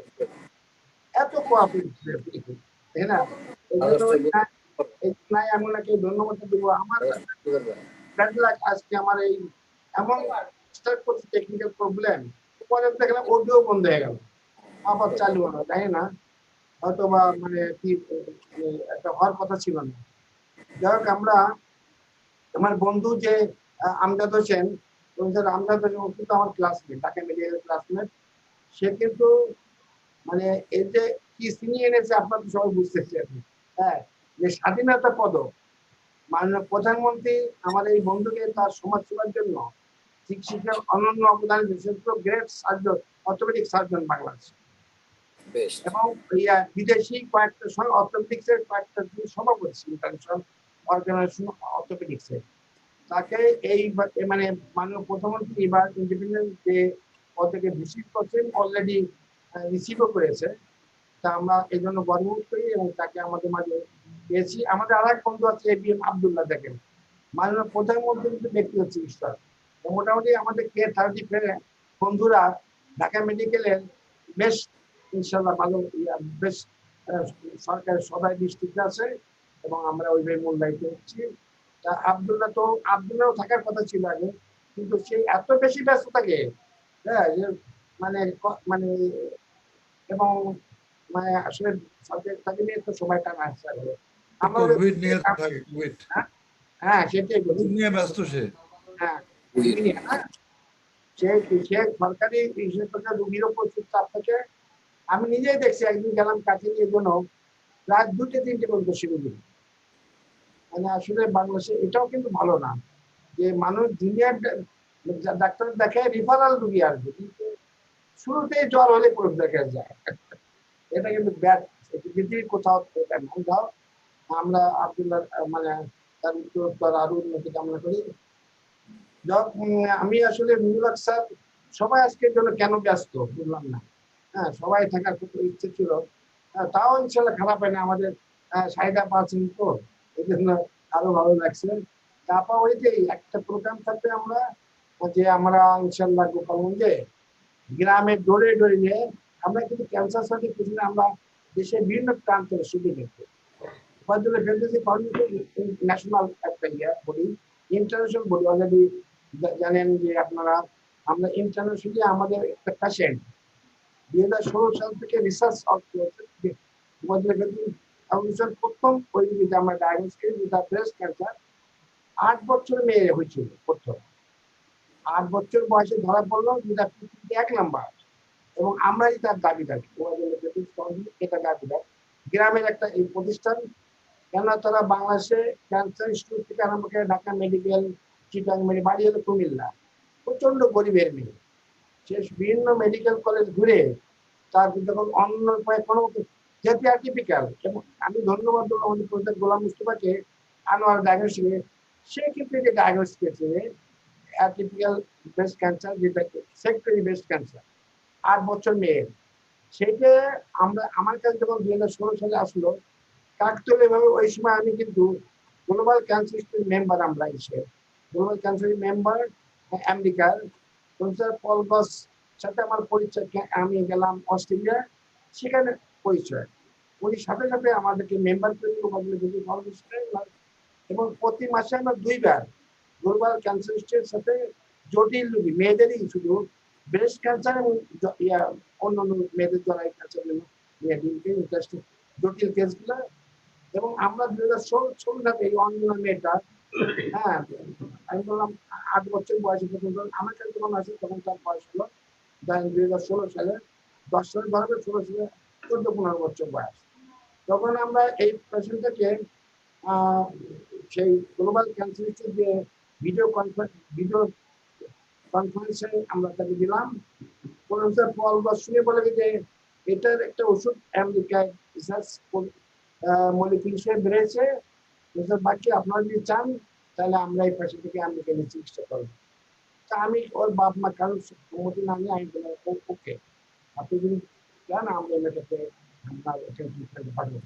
এত কোঅপারেটিভ, তাই না? আমি ওনাকে ধন্যবাদ দিব। আমার আজকে আমার এই এমন স্টার্ট করছে টেকনিক্যাল প্রবলেম, পরে দেখলাম অডিও বন্ধ হয়ে গেল, আবার চালু হলো, তাই না? হয়তো বা মানে কি একটা হওয়ার কথা ছিল না। যাই হোক, আমরা আমার বন্ধু যে আমজাদ হোসেন, আমজাদ হোসেন কিন্তু আমার ক্লাসমেট, ঢাকা মেডিকেলের ক্লাসমেট, সে কিন্তু মানে এই যে কি ছিনিয়ে এনেছে আপনার তো সবাই বুঝতেছেন। হ্যাঁ, যে স্বাধীনতা পদক মাননীয় প্রধানমন্ত্রী আমার এই বন্ধুকে তার সমাজ সেবার জন্য চিকিৎসার অনন্য অবদান, বিশেষ করে great surgeon, orthopaedic surgeon Bangladesh, এবং বিদেশি কয়েকটা অর্থোপেডিক্সের কয়েকটা সভাপতি ইন্টারন্যাশনাল অর্গানাইজেশন অর্থোপেডিক্সের, তাকে এই মানে মাননীয় প্রধানমন্ত্রী এবার ইন্ডিপেন্ডেন্স ডে পদকে ভিজিট করছেন, অলরেডি রিসিভও করেছে। তা আমরা এই জন্য গর্ববোধ করি এবং তাকে আমাদের মাঝে পেয়েছি। আমাদের আর এক বন্ধু আছে এবিএম আব্দুল্লাহ, দেখেন মাননীয় প্রধানমন্ত্রী কিন্তু ব্যক্তিগত চিকিৎসক। মোটামুটি আমাদের K30 বন্ধুরা ঢাকা মেডিকেলের বেশ ইনশাল্লাহ ভালো বেশ সরকারের সবাই দৃষ্টিতে আছে এবং আমরা ওইভাবে মূল্যায়িত হচ্ছি। তা আব্দুল্লাহও থাকার কথা ছিল আগে, কিন্তু সে এত বেশি ব্যস্ত থাকে, হ্যাঁ, যে মানে মানে এবং মানে আসলে সাবজেক্ট থাকে নিয়ে তো সময় টানা আসছে। আমরা হ্যাঁ সেটাই বলি, নিয়ে ব্যস্ত সে। হ্যাঁ সে সরকারি রুগীর উপর চাপ থাকে। আমি নিজেই দেখছি, একদিন গেলাম কাছে নিয়ে জন্য রাত 2-3টে পর্যন্ত শিবির। মানে আসলে বাংলাদেশে এটাও কিন্তু ভালো না যে মানুষ দুনিয়ার ডাক্তার দেখে রিফারাল রুগী আসবে, কিন্তু শুরুতেই জ্বর হলে পুরো দেখা যায়। এটা কিন্তু ব্যাড, পৃথিবীর কোথাও যাও। আমরা আব্দুল্লাহ মানে তার উত্তর আরো উন্নতি কামনা করি। আমি আসলে মিনুল স্যার সবাই আজকের জন্য কেন ব্যস্ত বুঝলাম না। হ্যাঁ, সবাই থাকার খুব ইচ্ছে ছিল, তাও ইনশাল্লাহ খারাপ হয় না। আমাদের সাইডা পাচ্ছেন তো এই জন্য আরো ভালো লাগছে। তারপর ওই যে একটা প্রোগ্রাম থাকবে আমরা যে আমরা ইনশাল্লাহ গোপালগঞ্জে গ্রামে ডোরে ডোরে নিয়ে আমরা কিন্তু ক্যান্সার সার্টিফিকেট আমরা দেশের বিভিন্ন প্রান্তে শিবির দেখবো। ন্যাশনাল একটা বডি, ইন্টারন্যাশনাল বডি অলরেডি জানেন যে আপনারা। আমরা ইন্টারন্যাশনালি আমাদের একটা পেশেন্ট 2016 সাল থেকে রিসার্চ প্রথম ওই রোগীতে আমরা ডায়াগনোস করি যেটা ব্রেস্ট ক্যান্সার। 8 বছর মেয়ে হয়েছিল প্রথম, 8 বছর বয়সে ধরা পড়লো, যেটা পৃথিবীতে 1 নাম্বার। এবং আমরাই তার দাবিদার, এটা দাবিদার গ্রামের একটা এই প্রতিষ্ঠান। কেন তারা বাংলাদেশে ক্যান্সার ইনস্টিটিউট থেকে আরম্ভ করে ঢাকা মেডিকেল, চিটাং মেডিকেল, বাড়ি হলো কুমিল্লা, প্রচন্ড গরিবের মেয়ে। সে বিভিন্ন মেডিকেল কলেজ ঘুরে তার যখন অন্য উপায় কোনো যেহেতু অ্যাটিপিক্যাল, এবং আমি ধন্যবাদ দেবো আমাদের প্রফেসর গোলাম মুস্তফাকে, আনোয়ার ডায়াগনোস্টিকে। সে কিন্তু যে ডায়াগনোস করেছে অ্যাটিপিক্যাল ব্রেস্ট ক্যান্সার, যেটা সেক্টরি ব্রেস্ট ক্যান্সার, 8 বছর মেয়ে। সেটা আমার কাছে যখন 2016 সালে আসলো কাকতলীয় ভাবে, ওই সময় আমি কিন্তু গ্লোবাল ক্যান্সার মেম্বার, আমরা এসে গ্লোবাল ক্যান্সার মেম্বার আমেরিকার প্রফেসর পল গস সাথে আমার পরিচয়। আমি গেলাম অস্ট্রেলিয়া, সেখানে পরিচয়। উনি সাথে সাথে আমাদেরকে মেম্বার করে এবং প্রতি মাসে আমরা 2 বার গ্লোবাল ক্যান্সার সাথে জটিল রোগী মেয়েদেরই, শুধু ব্রেস্ট ক্যান্সার এবং অন্যান্য মেয়েদের দ্বারা ক্যান্সার জটিল কেসগুলো। এবং আমরা 2016 সালে এই অঞ্জনা মেয়েটা, হ্যাঁ আমি বললাম 8 বছর বয়সে পর্যন্ত আমার কাছে যখন আসে তখন তার বয়স হলো 2016 সালে 10 সাল ধরে 16 সালে 14-15 বছর বয়স। তখন আমরা এই পেশেন্টটাকে সেই গ্লোবাল ক্যান্সার ইনস্টিটিউট যে ভিডিও কনফারেন্সে আমরা তাকে দিলাম। প্রফেসর পল গস শুনে বলে যে এটার একটা ওষুধ আমেরিকায় রিসার্চ মলিকিউল হিসেবে বেড়েছে, বাকি আপনারা যদি চান তাহলে আমরা এই পাশে থেকে আমেরিকা নিয়ে চিকিৎসা করবো। তা আমি ওর বাপ মা কারোর সম্মতি না নিয়ে আমি বললাম ওকে, আপনি যদি চান আমরা এটাকে পাঠাবো।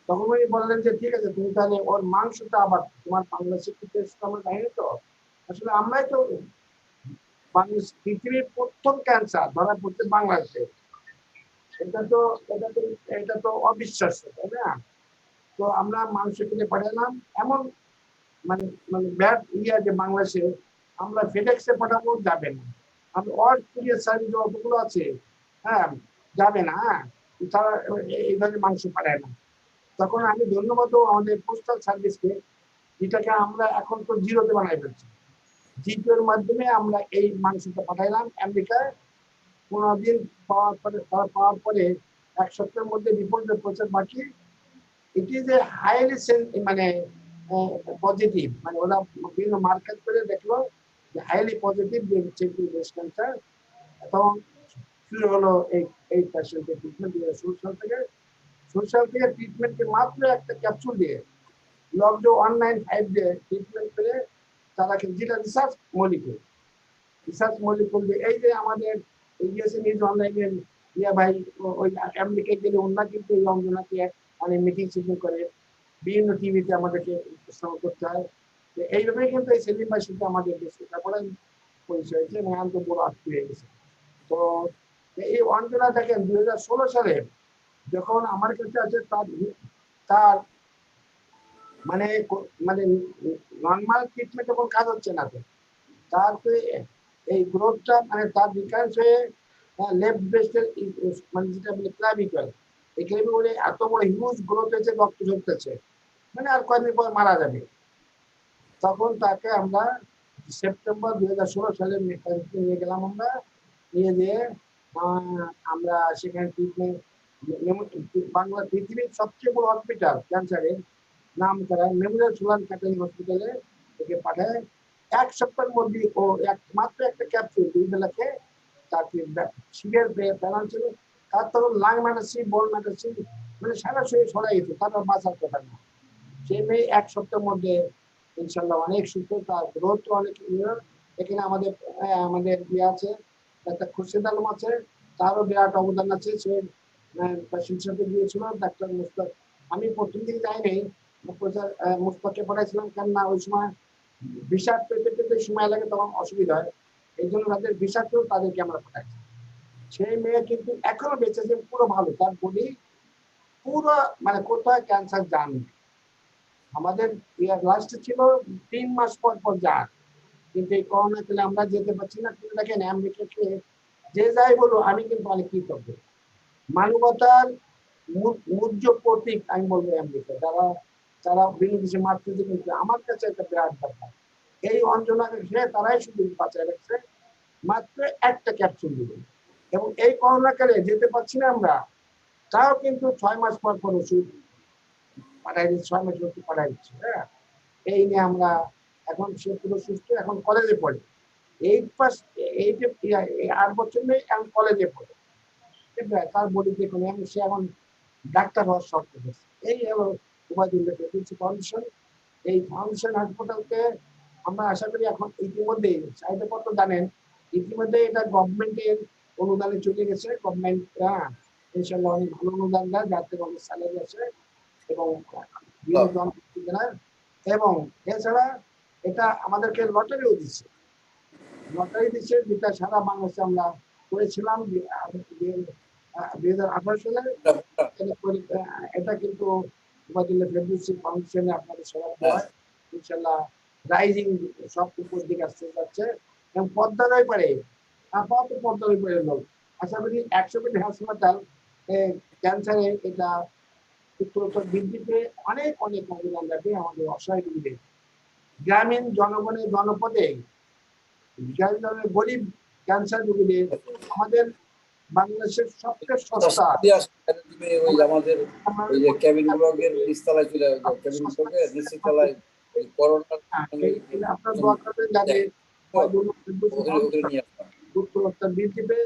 তখন উনি বললেন যে ঠিক আছে, তুমি তাহলে ওর মাংসটা আবার তোমার বাংলাদেশে আমরা জানি তো, আসলে আমরাই তো বাংলাদেশ পৃথিবীর প্রথম ক্যান্সার ধরা পড়ছে বাংলাদেশে। এটা তো অবিশ্বাস্য, তাই না? তো আমরা মানুষ কিনে পাঠালাম, এমন মানে মানে ব্যাড যে বাংলাদেশে আমরা ফেডেক্সে পাঠাবো, যাবে না। আমি অল কুরিয়ার সার্ভিস যতগুলো আছে, হ্যাঁ যাবে না, তারা এই ধরনের মাংস পাঠায় না। তখন আমি ধন্যবাদ আমাদের পোস্টাল সার্ভিসকে, যেটাকে আমরা এখন তো জিরোতে বানাই ফেলছি। জিপিওর মাধ্যমে আমরা এই মাংসটা পাঠাইলাম আমেরিকায়। 15 দিন পাওয়ার পরে 1 সপ্তাহের মধ্যে রিপোর্টের প্রচার বাকি। ইট ইজ এ হাইলি মানে পজিটিভ, মানে ওরা বিভিন্ন মার্কেট করে দেখলো যে হাইলি পজিটিভ যে ব্রেস্ট ক্যান্সার। তখন শুরু হলো এই পেশেন্টের ট্রিটমেন্ট 2016 সাল থেকে ট্রিটমেন্টকে মাত্র একটা ক্যাপসুল দিয়ে লকডাউন 195 দিয়ে ট্রিটমেন্ট করে তারা যেটা রিসার্চ মলিকুল দিয়ে, এই যে আমাদের নিউজ অনলাইনে ইয়া ভাই ওই আমেরিকায় গেলে ওনারা কিন্তু এই অঞ্জনাকে মানে মিটিং সিটিং করে বিভিন্ন টিভিতে আমাদেরকে উপস্থাপন করতে হয়। এইভাবে কিন্তু এই সেলিম ভাইয়ের সাথে আমাদের দেশে তারপরে পরিচয় হয়েছে এবং আন্ত বড় আত্মীয় হয়ে গেছে। তো এই অঞ্জনা দেখেন 2016 সালে যখন আমার কাছে আছে তার মানে মানে নর্মাল ট্রিটমেন্ট যখন কাজ হচ্ছে না, তো তার তো এই গ্রোথটা মানে তার বিকাশ হয়ে লেফট ব্রেস্টের মানে যেটা বলে ক্লাভিকল, এই ক্লাভিকলে এত বড় হিউজ গ্রোথ হয়েছে, রক্ত ঝরতেছে, মানে আর কয়েকদিন পর মারা যাবে। তখন তাকে আমরা সেপ্টেম্বর 2016 সালে নিয়ে গেলাম, আমরা নিয়ে যেয়ে আমরা সেখানে ট্রিটমেন্ট বাংলা পৃথিবীর সবচেয়ে বড় হসপিটাল ক্যান্সারের নাম করা মেমোরিয়াল সুলান ক্যাটারিং হসপিটালে ওকে পাঠায়। 1 সপ্তাহের মধ্যে ও মাত্র একটা ক্যাপসুল 2 বেলাকে তাকে শিবের প্যারাল ছিল, তার তখন লাং ম্যাটাসি বোন ম্যাটাসি মানে সারা শরীর সরাই যেত, তারপর বাঁচার কথা না। সেই মেয়ে 1 সপ্তাহের মধ্যে ইনশাল্লাহ অনেক সুস্থ, তার গ্রোথ অনেক। এখানে আমাদের আমাদের ইয়ে আছে ডাক্তার খুরশেদ আলম আছে, তারও বিরাট অবদান আছে। সে পেশেন্ট সাথে গিয়েছিল ডাক্তার মুস্তাক, আমি প্রথম দিকে যাইনি, মুস্তাককে পড়াইছিলাম, কেননা ওই সময় ভিসা পেতে সময় লাগে, তখন অসুবিধা হয়, এই জন্য তাদের ভিসা কেউ তাদেরকে আমরা পাঠাইছি। সেই মেয়ে কিন্তু এখনো বেঁচে আছে, পুরো ভালো, তার বডি পুরো মানে কোথায় ক্যান্সার জানি। আমাদের লাস্টে ছিল 3 মাস পর পর যান, কিন্তু এই করোনা কালে আমরা যেতে পারছি না। কিন্তু দেখেন আমেরিকাকে যে যাই বলো, আমি কিন্তু অনেক কৃতজ্ঞ, মানবতার মূর্য প্রতীক আমি বলবো আমেরিকা, যারা যারা বিভিন্ন দেশে মারতেছে, কিন্তু আমার কাছে একটা বিরাট ব্যাপার। এই অঞ্জনাকে ঘিরে তারাই শুধু বাঁচায় রাখছে, মাত্র একটা ক্যাপসুল দিবে। এবং এই করোনা কালে যেতে পারছি না আমরা, তাও কিন্তু 6 মাস পর পর ওষুধ পাঠাই দিচ্ছে, 6 মাস ওষুধ পাঠাই দিচ্ছে। হ্যাঁ, এই নিয়ে আমরা এখন সে পুরো সুস্থ, এখন কলেজে পড়ে, 8 পাস 8 বছর নেই, এখন কলেজে পড়ে, তার বডিতে কোনো সে এখন ডাক্তার হওয়ার শখ করেছে। এই হলো উবায়দুল্লাহ ফাউন্ডেশন। এই ফাউন্ডেশন হাসপাতালকে আমরা আশা করি এখন ইতিমধ্যে চাহিদাপত্র জানেন, ইতিমধ্যে এটা গভর্নমেন্টের অনুদানে চলে গেছে। গভর্নমেন্ট ইনশাল্লাহ অনেক ভালো অনুদান দেয়, যার থেকে অনেক স্যালারি আছে এবং এবং এছাড়া এটা আমাদেরকে লটারিও দিচ্ছে, যেটা সারা বাংলাদেশে আমরা করেছিলাম 2018 সালে। এটা কিন্তু ফাউন্ডেশনে আপনাদের সবার দোয়ায় ইনশাল্লাহ রাইজিং সব উপর দিকে আসতে যাচ্ছে এবং পদ্মার পারে আপাতত পদ্মার পারে লোক আশা করি 100 কোটি হাসপাতাল ক্যান্সারে এটা উত্তরোত্তর বৃদ্ধিতে অনেক অনেক অবদান রাখবে আমাদের অসহায় রোগীদের, গ্রামীণ জনগণের জনপদে গরিব ক্যান্সার রোগীদের আমাদের বাংলাদেশের সবচেয়ে সস্তা আমাদের ওই যে কেবিন ব্লকের নিচতলায় চলে কেবিন ব্লকের নিচতলায় করোনা আপনার দোয়া করবেন যাতে উত্তরোত্তর বৃদ্ধিতে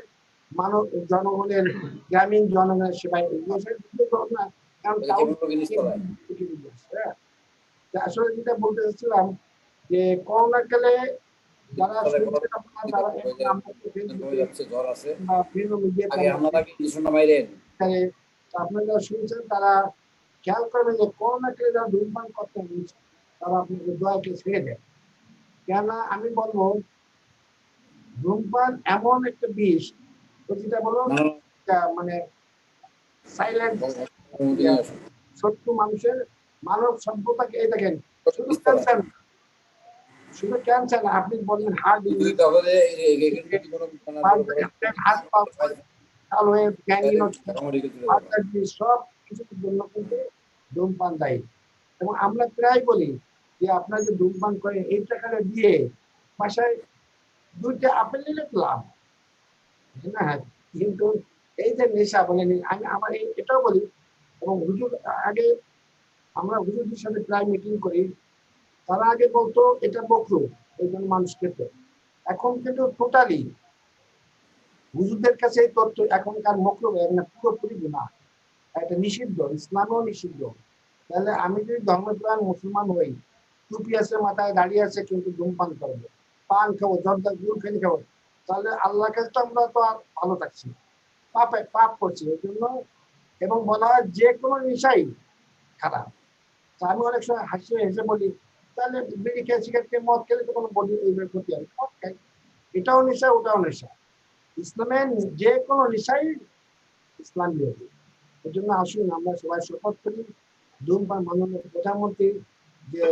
মানব জনগণের গ্রামীণ জনগণের সেবায় আসলে যেটা বলতে চাচ্ছিলাম যে করোনা কালে যারা আপনারা শুনছেন, তারা খেয়াল করবেন যে করোনা কালে যারা ধূমপান করতে তারা আপনাকে দয়াকে ছেড়ে দেয়। কেননা আমি বলবো ধূমপান এমন একটা বিষ, যেটা বলো মানে সাইলেন্ট শত্রু মানুষের মানব সভ্যতাকে। এই দেখেন শুধু ক্যান্সার, শুধু ক্যান্সার না, আপনি বললেন হার্ট হাত পা কালো হয়ে সব কিছুর জন্য কিন্তু ধূমপান দায়ী। এবং আমরা প্রায় বলি যে আপনার যে ধূমপান করেন এই টাকাটা দিয়ে বাসায় 2টা আপেল নিলে লাভ না, কিন্তু এই যে নেশা বলে আমি আমার এটাও বলি। এবং হুজুর আগে আমরা হুজুরদের সাথে প্রায় মিটিং করি, তারা আগে বলতো এটা বকরু, এই জন্য মানুষ খেত। এখন কিন্তু টোটালি হুজুরদের কাছে এই তথ্য এখনকার মকরু পুরোপুরি গুনাহ, এটা নিষিদ্ধ, ইসলামও নিষিদ্ধ। তাহলে আমি যদি ধর্মপ্রাণ মুসলমান হই, টুপি আছে মাথায়, দাঁড়িয়ে আছে, কিন্তু ধূমপান করবো, পান খাবো, জর্দা গুড় খেয়ে খাবো, তাহলে আল্লাহর কাছে তো আমরা তো আর ভালো থাকছি। পাপ করছে এই জন্য। এবং বলা হয় যে কোনো নেশাই খারাপ। তা আমি অনেক সময় হাসি হেসে বলি, তাহলে বিড়ি খেয়ে সিগারেট খেয়ে মদ খেলে তো কোনো বডি এইভাবে ক্ষতি হবে, মদ খাই, এটাও নেশা ওটাও নেশা। ইসলামের যে কোনো নেশাই ইসলাম বিরোধী। এই জন্য আসুন আমরা সবাই শপথ করি, ধূমপান মাননীয় প্রধানমন্ত্রী যে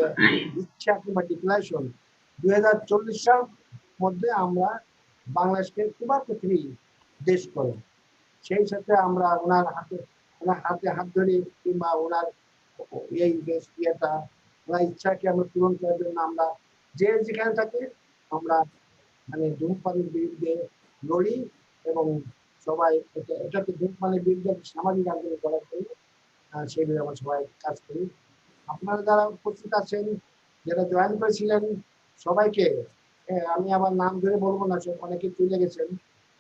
ইচ্ছা কিংবা ডিক্লারেশন 2040 সাল মধ্যে আমরা বাংলাদেশকে টোবাকো ফ্রি দেশ করব, সেই সাথে আমরা ওনার হাতে হাত ধরে কিংবা ওনার এই ইয়েটা ওনার ইচ্ছাকে আমরা পূরণ করার জন্য আমরা যে যেখানে থাকি আমরা মানে ধূমপানের বিরুদ্ধে লড়ি এবং সবাই এটাকে ধূমপানের বিরুদ্ধে সামাজিক আন্দোলন করার জন্য সেইভাবে আমরা সবাই কাজ করি। আপনারা যারা উপস্থিত আছেন, যারা জয়েন করেছিলেন, সবাইকে আমি আবার নাম ধরে বলবো না, অনেকে চলে গেছেন।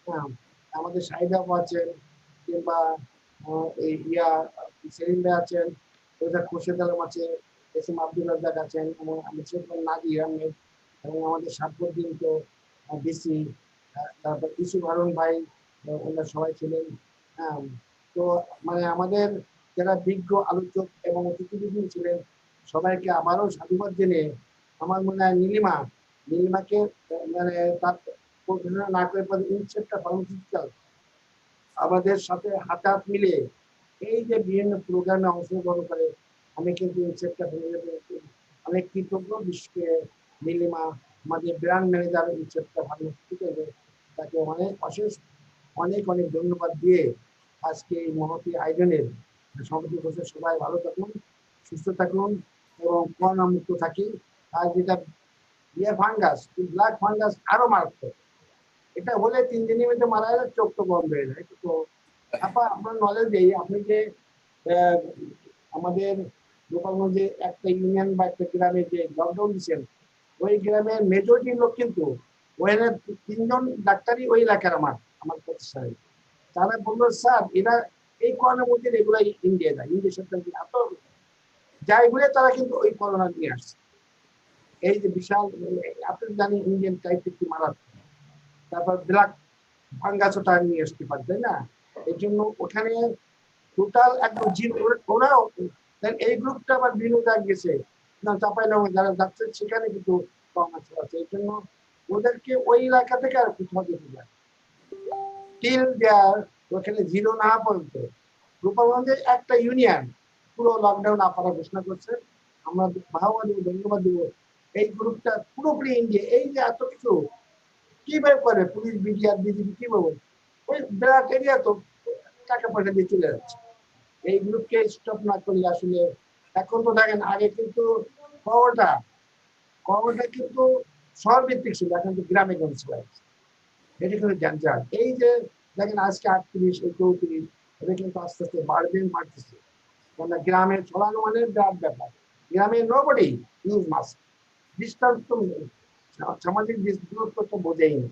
হ্যাঁ, আমাদের সাহিদাব আছেন কিংবা এই সেলিম ভাই আছেন, খুরশেদ আলম আছে, এস এম আব্দুল রাজ্জাক আছেন, এবং নাজি আহমেদ, এবং আমাদের সাতবুদ্দিন তো ডিসি, তারপর ইসু হারুন ভাই, ওনারা সবাই ছিলেন। হ্যাঁ, তো মানে আমাদের যারা বিজ্ঞ আলোচক এবং অতিথিবৃন্দ ছিলেন সবাইকে আবারও সাধুবাদ জেনে আমার মনে হয় নীলিমাকে মানে তার না করে ইনসেপ্টটা ফার্মাসিউটিক্যাল আমাদের সাথে হাতে হাত মিলে এই যে বিভিন্ন প্রোগ্রামে অংশগ্রহণ করে, আমি কিন্তু ইনসেপ্টটা অনেক কৃতজ্ঞ। বিশেষ নীলিমা আমাদের ব্র্যান্ড ম্যানেজার ইনসেপ্টটা ফার্মাসিউটিক্যাল, তাকে অশেষ অনেক ধন্যবাদ দিয়ে আজকে এই মহতি আয়োজনের সমিতি বসে সবাই ভালো থাকুন, সুস্থ থাকুন এবং করোনা মুক্ত থাকি। আর যেটা ফাঙ্গাস, ব্ল্যাক ফাঙ্গাস আরো মারাত্মক, এটা হলে 3 দিনের মধ্যে মারা যায়, চোখ তো বন্ধ হয়ে যায়। তো আপনার নলেজ দেই, আপনি যে আমাদের গোপালগঞ্জে একটা ইউনিয়ন বা একটা গ্রামে যে লকডাউন দিচ্ছেন, ওই গ্রামের মেজরিটি লোক কিন্তু ওখানে 3 জন ডাক্তারই ওই এলাকার আমার প্রতিষ্ঠানে। তারা বললো স্যার এরা এই করোনার মধ্যে এগুলো ইন্ডিয়া যায়, ইন্ডিয়া সরকার এত যাই বলে তারা কিন্তু ওই করোনা নিয়ে আসছে। এই যে বিশাল, আপনি জানেন ইন্ডিয়ান টাইপের কি মারাত্মক, তারপর ব্ল্যাক ফাঙ্গাসটা নিয়ে আসতে পারে, তাই না? এই জন্য ওখানে টোটাল একদম ওরাও এই গ্রুপটা আবার বিভিন্ন জায়গায় গেছে না, চাপাই না যারা যাচ্ছে সেখানে কিন্তু করোনা ছড়াচ্ছে। এই জন্য ওদেরকে ওই এলাকা থেকে আর কোথাও যেতে যায় টিল দেয়ার, ওখানে জিরো না পর্যন্ত গোপালগঞ্জে একটা ইউনিয়ন পুরো লকডাউন আপনারা ঘোষণা করছে। আমরা ভাবা দিব, ধন্যবাদ দিব এই গ্রুপটা পুরোপুরি ইন্ডিয়া। এই যে এত কিছু কিভাবে করে পুলিশ, বিডিআর, বিজেপি কিভাবে ওই বিরাট এরিয়া তো টাকা পয়সা দিয়ে চলে যাচ্ছে। এই গ্রুপকে স্টপ না করলে আসলে এখন তো দেখেন, আগে কিন্তু খবরটা কিন্তু শহর ভিত্তিক ছিল, এখন তো গ্রামে গঞ্জে চলে যাচ্ছে। এটা কিন্তু জঞ্জাল। এই যে দেখেন আজকে 38, 34, এটা কিন্তু আস্তে আস্তে বাড়তেছে। গ্রামে ছড়ানো মানে বিরাট ব্যাপার। গ্রামে নোবডি ইউজ মাস্ক, ডিস্টেন্স তো সামাজিক দূরত্ব তো বোঝেই না,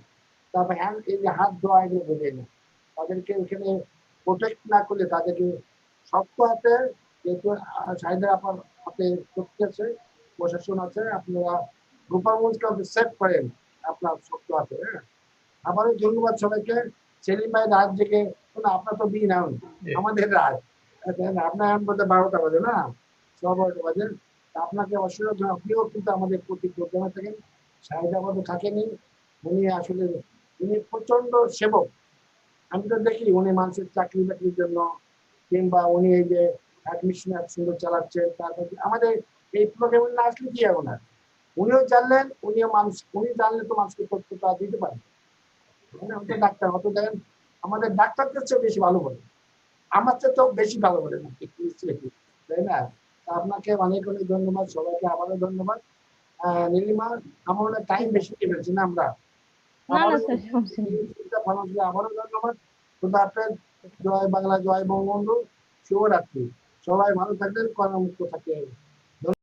তারপর হ্যান্ড এই যে হাত ধোয়া এগুলো বোঝেই না। তাদেরকে ওখানে প্রোটেক্ট না করলে তাদেরকে শক্ত হাতে, যেহেতু সাইডে আপনার হাতে শক্তি আছে, প্রশাসন আছে, আপনারা গোপালগঞ্জকে সেভ করেন আপনার শক্ত হাতে। হ্যাঁ, আবারও ধন্যবাদ সবাইকে। সেলিম ভাই রাত জেগে, আপনার তো দিন এখন, আমাদের রাত, আপনার এখন বলতে 12টা বাজে না, 12টা বাজে। আপনাকে অসুবিধা, আপনিও কিন্তু আমাদের প্রতি প্রোগ্রামে থাকেন, সাহিদাবাদও থাকেনি। উনি আসলে উনি প্রচন্ড সেবক। আমি তো দেখি উনি মানুষের চাকরি বাকরির জন্য কিংবা উনি এই যে অ্যাডমিশন সুন্দর চালাচ্ছেন, তারপর আমাদের এই প্রোগ্রামে না আসলে কি হবে না, উনিও জানলেন, উনি জানলে তো মানুষকে তথ্যটা দিতে পারেন। ডাক্তার অত দেখেন আমাদের ডাক্তারদের চেয়ে বেশি ভালো বলে, আমার চেয়ে তো বেশি ভালো বলে না, তাই না? আপনাকে অনেক ধন্যবাদ, সবাইকে আবারও ধন্যবাদ। নীলিমা, আমার টাইম বেশি নিয়ে ফেলছি না আমরা, আবারও ধন্যবাদ। খুদা হাফেজ, জয় বাংলা, জয় বঙ্গবন্ধু, শুভরাত্রি। সবাই ভালো থাকবেন, করোনা মুক্ত থাকতে হবে।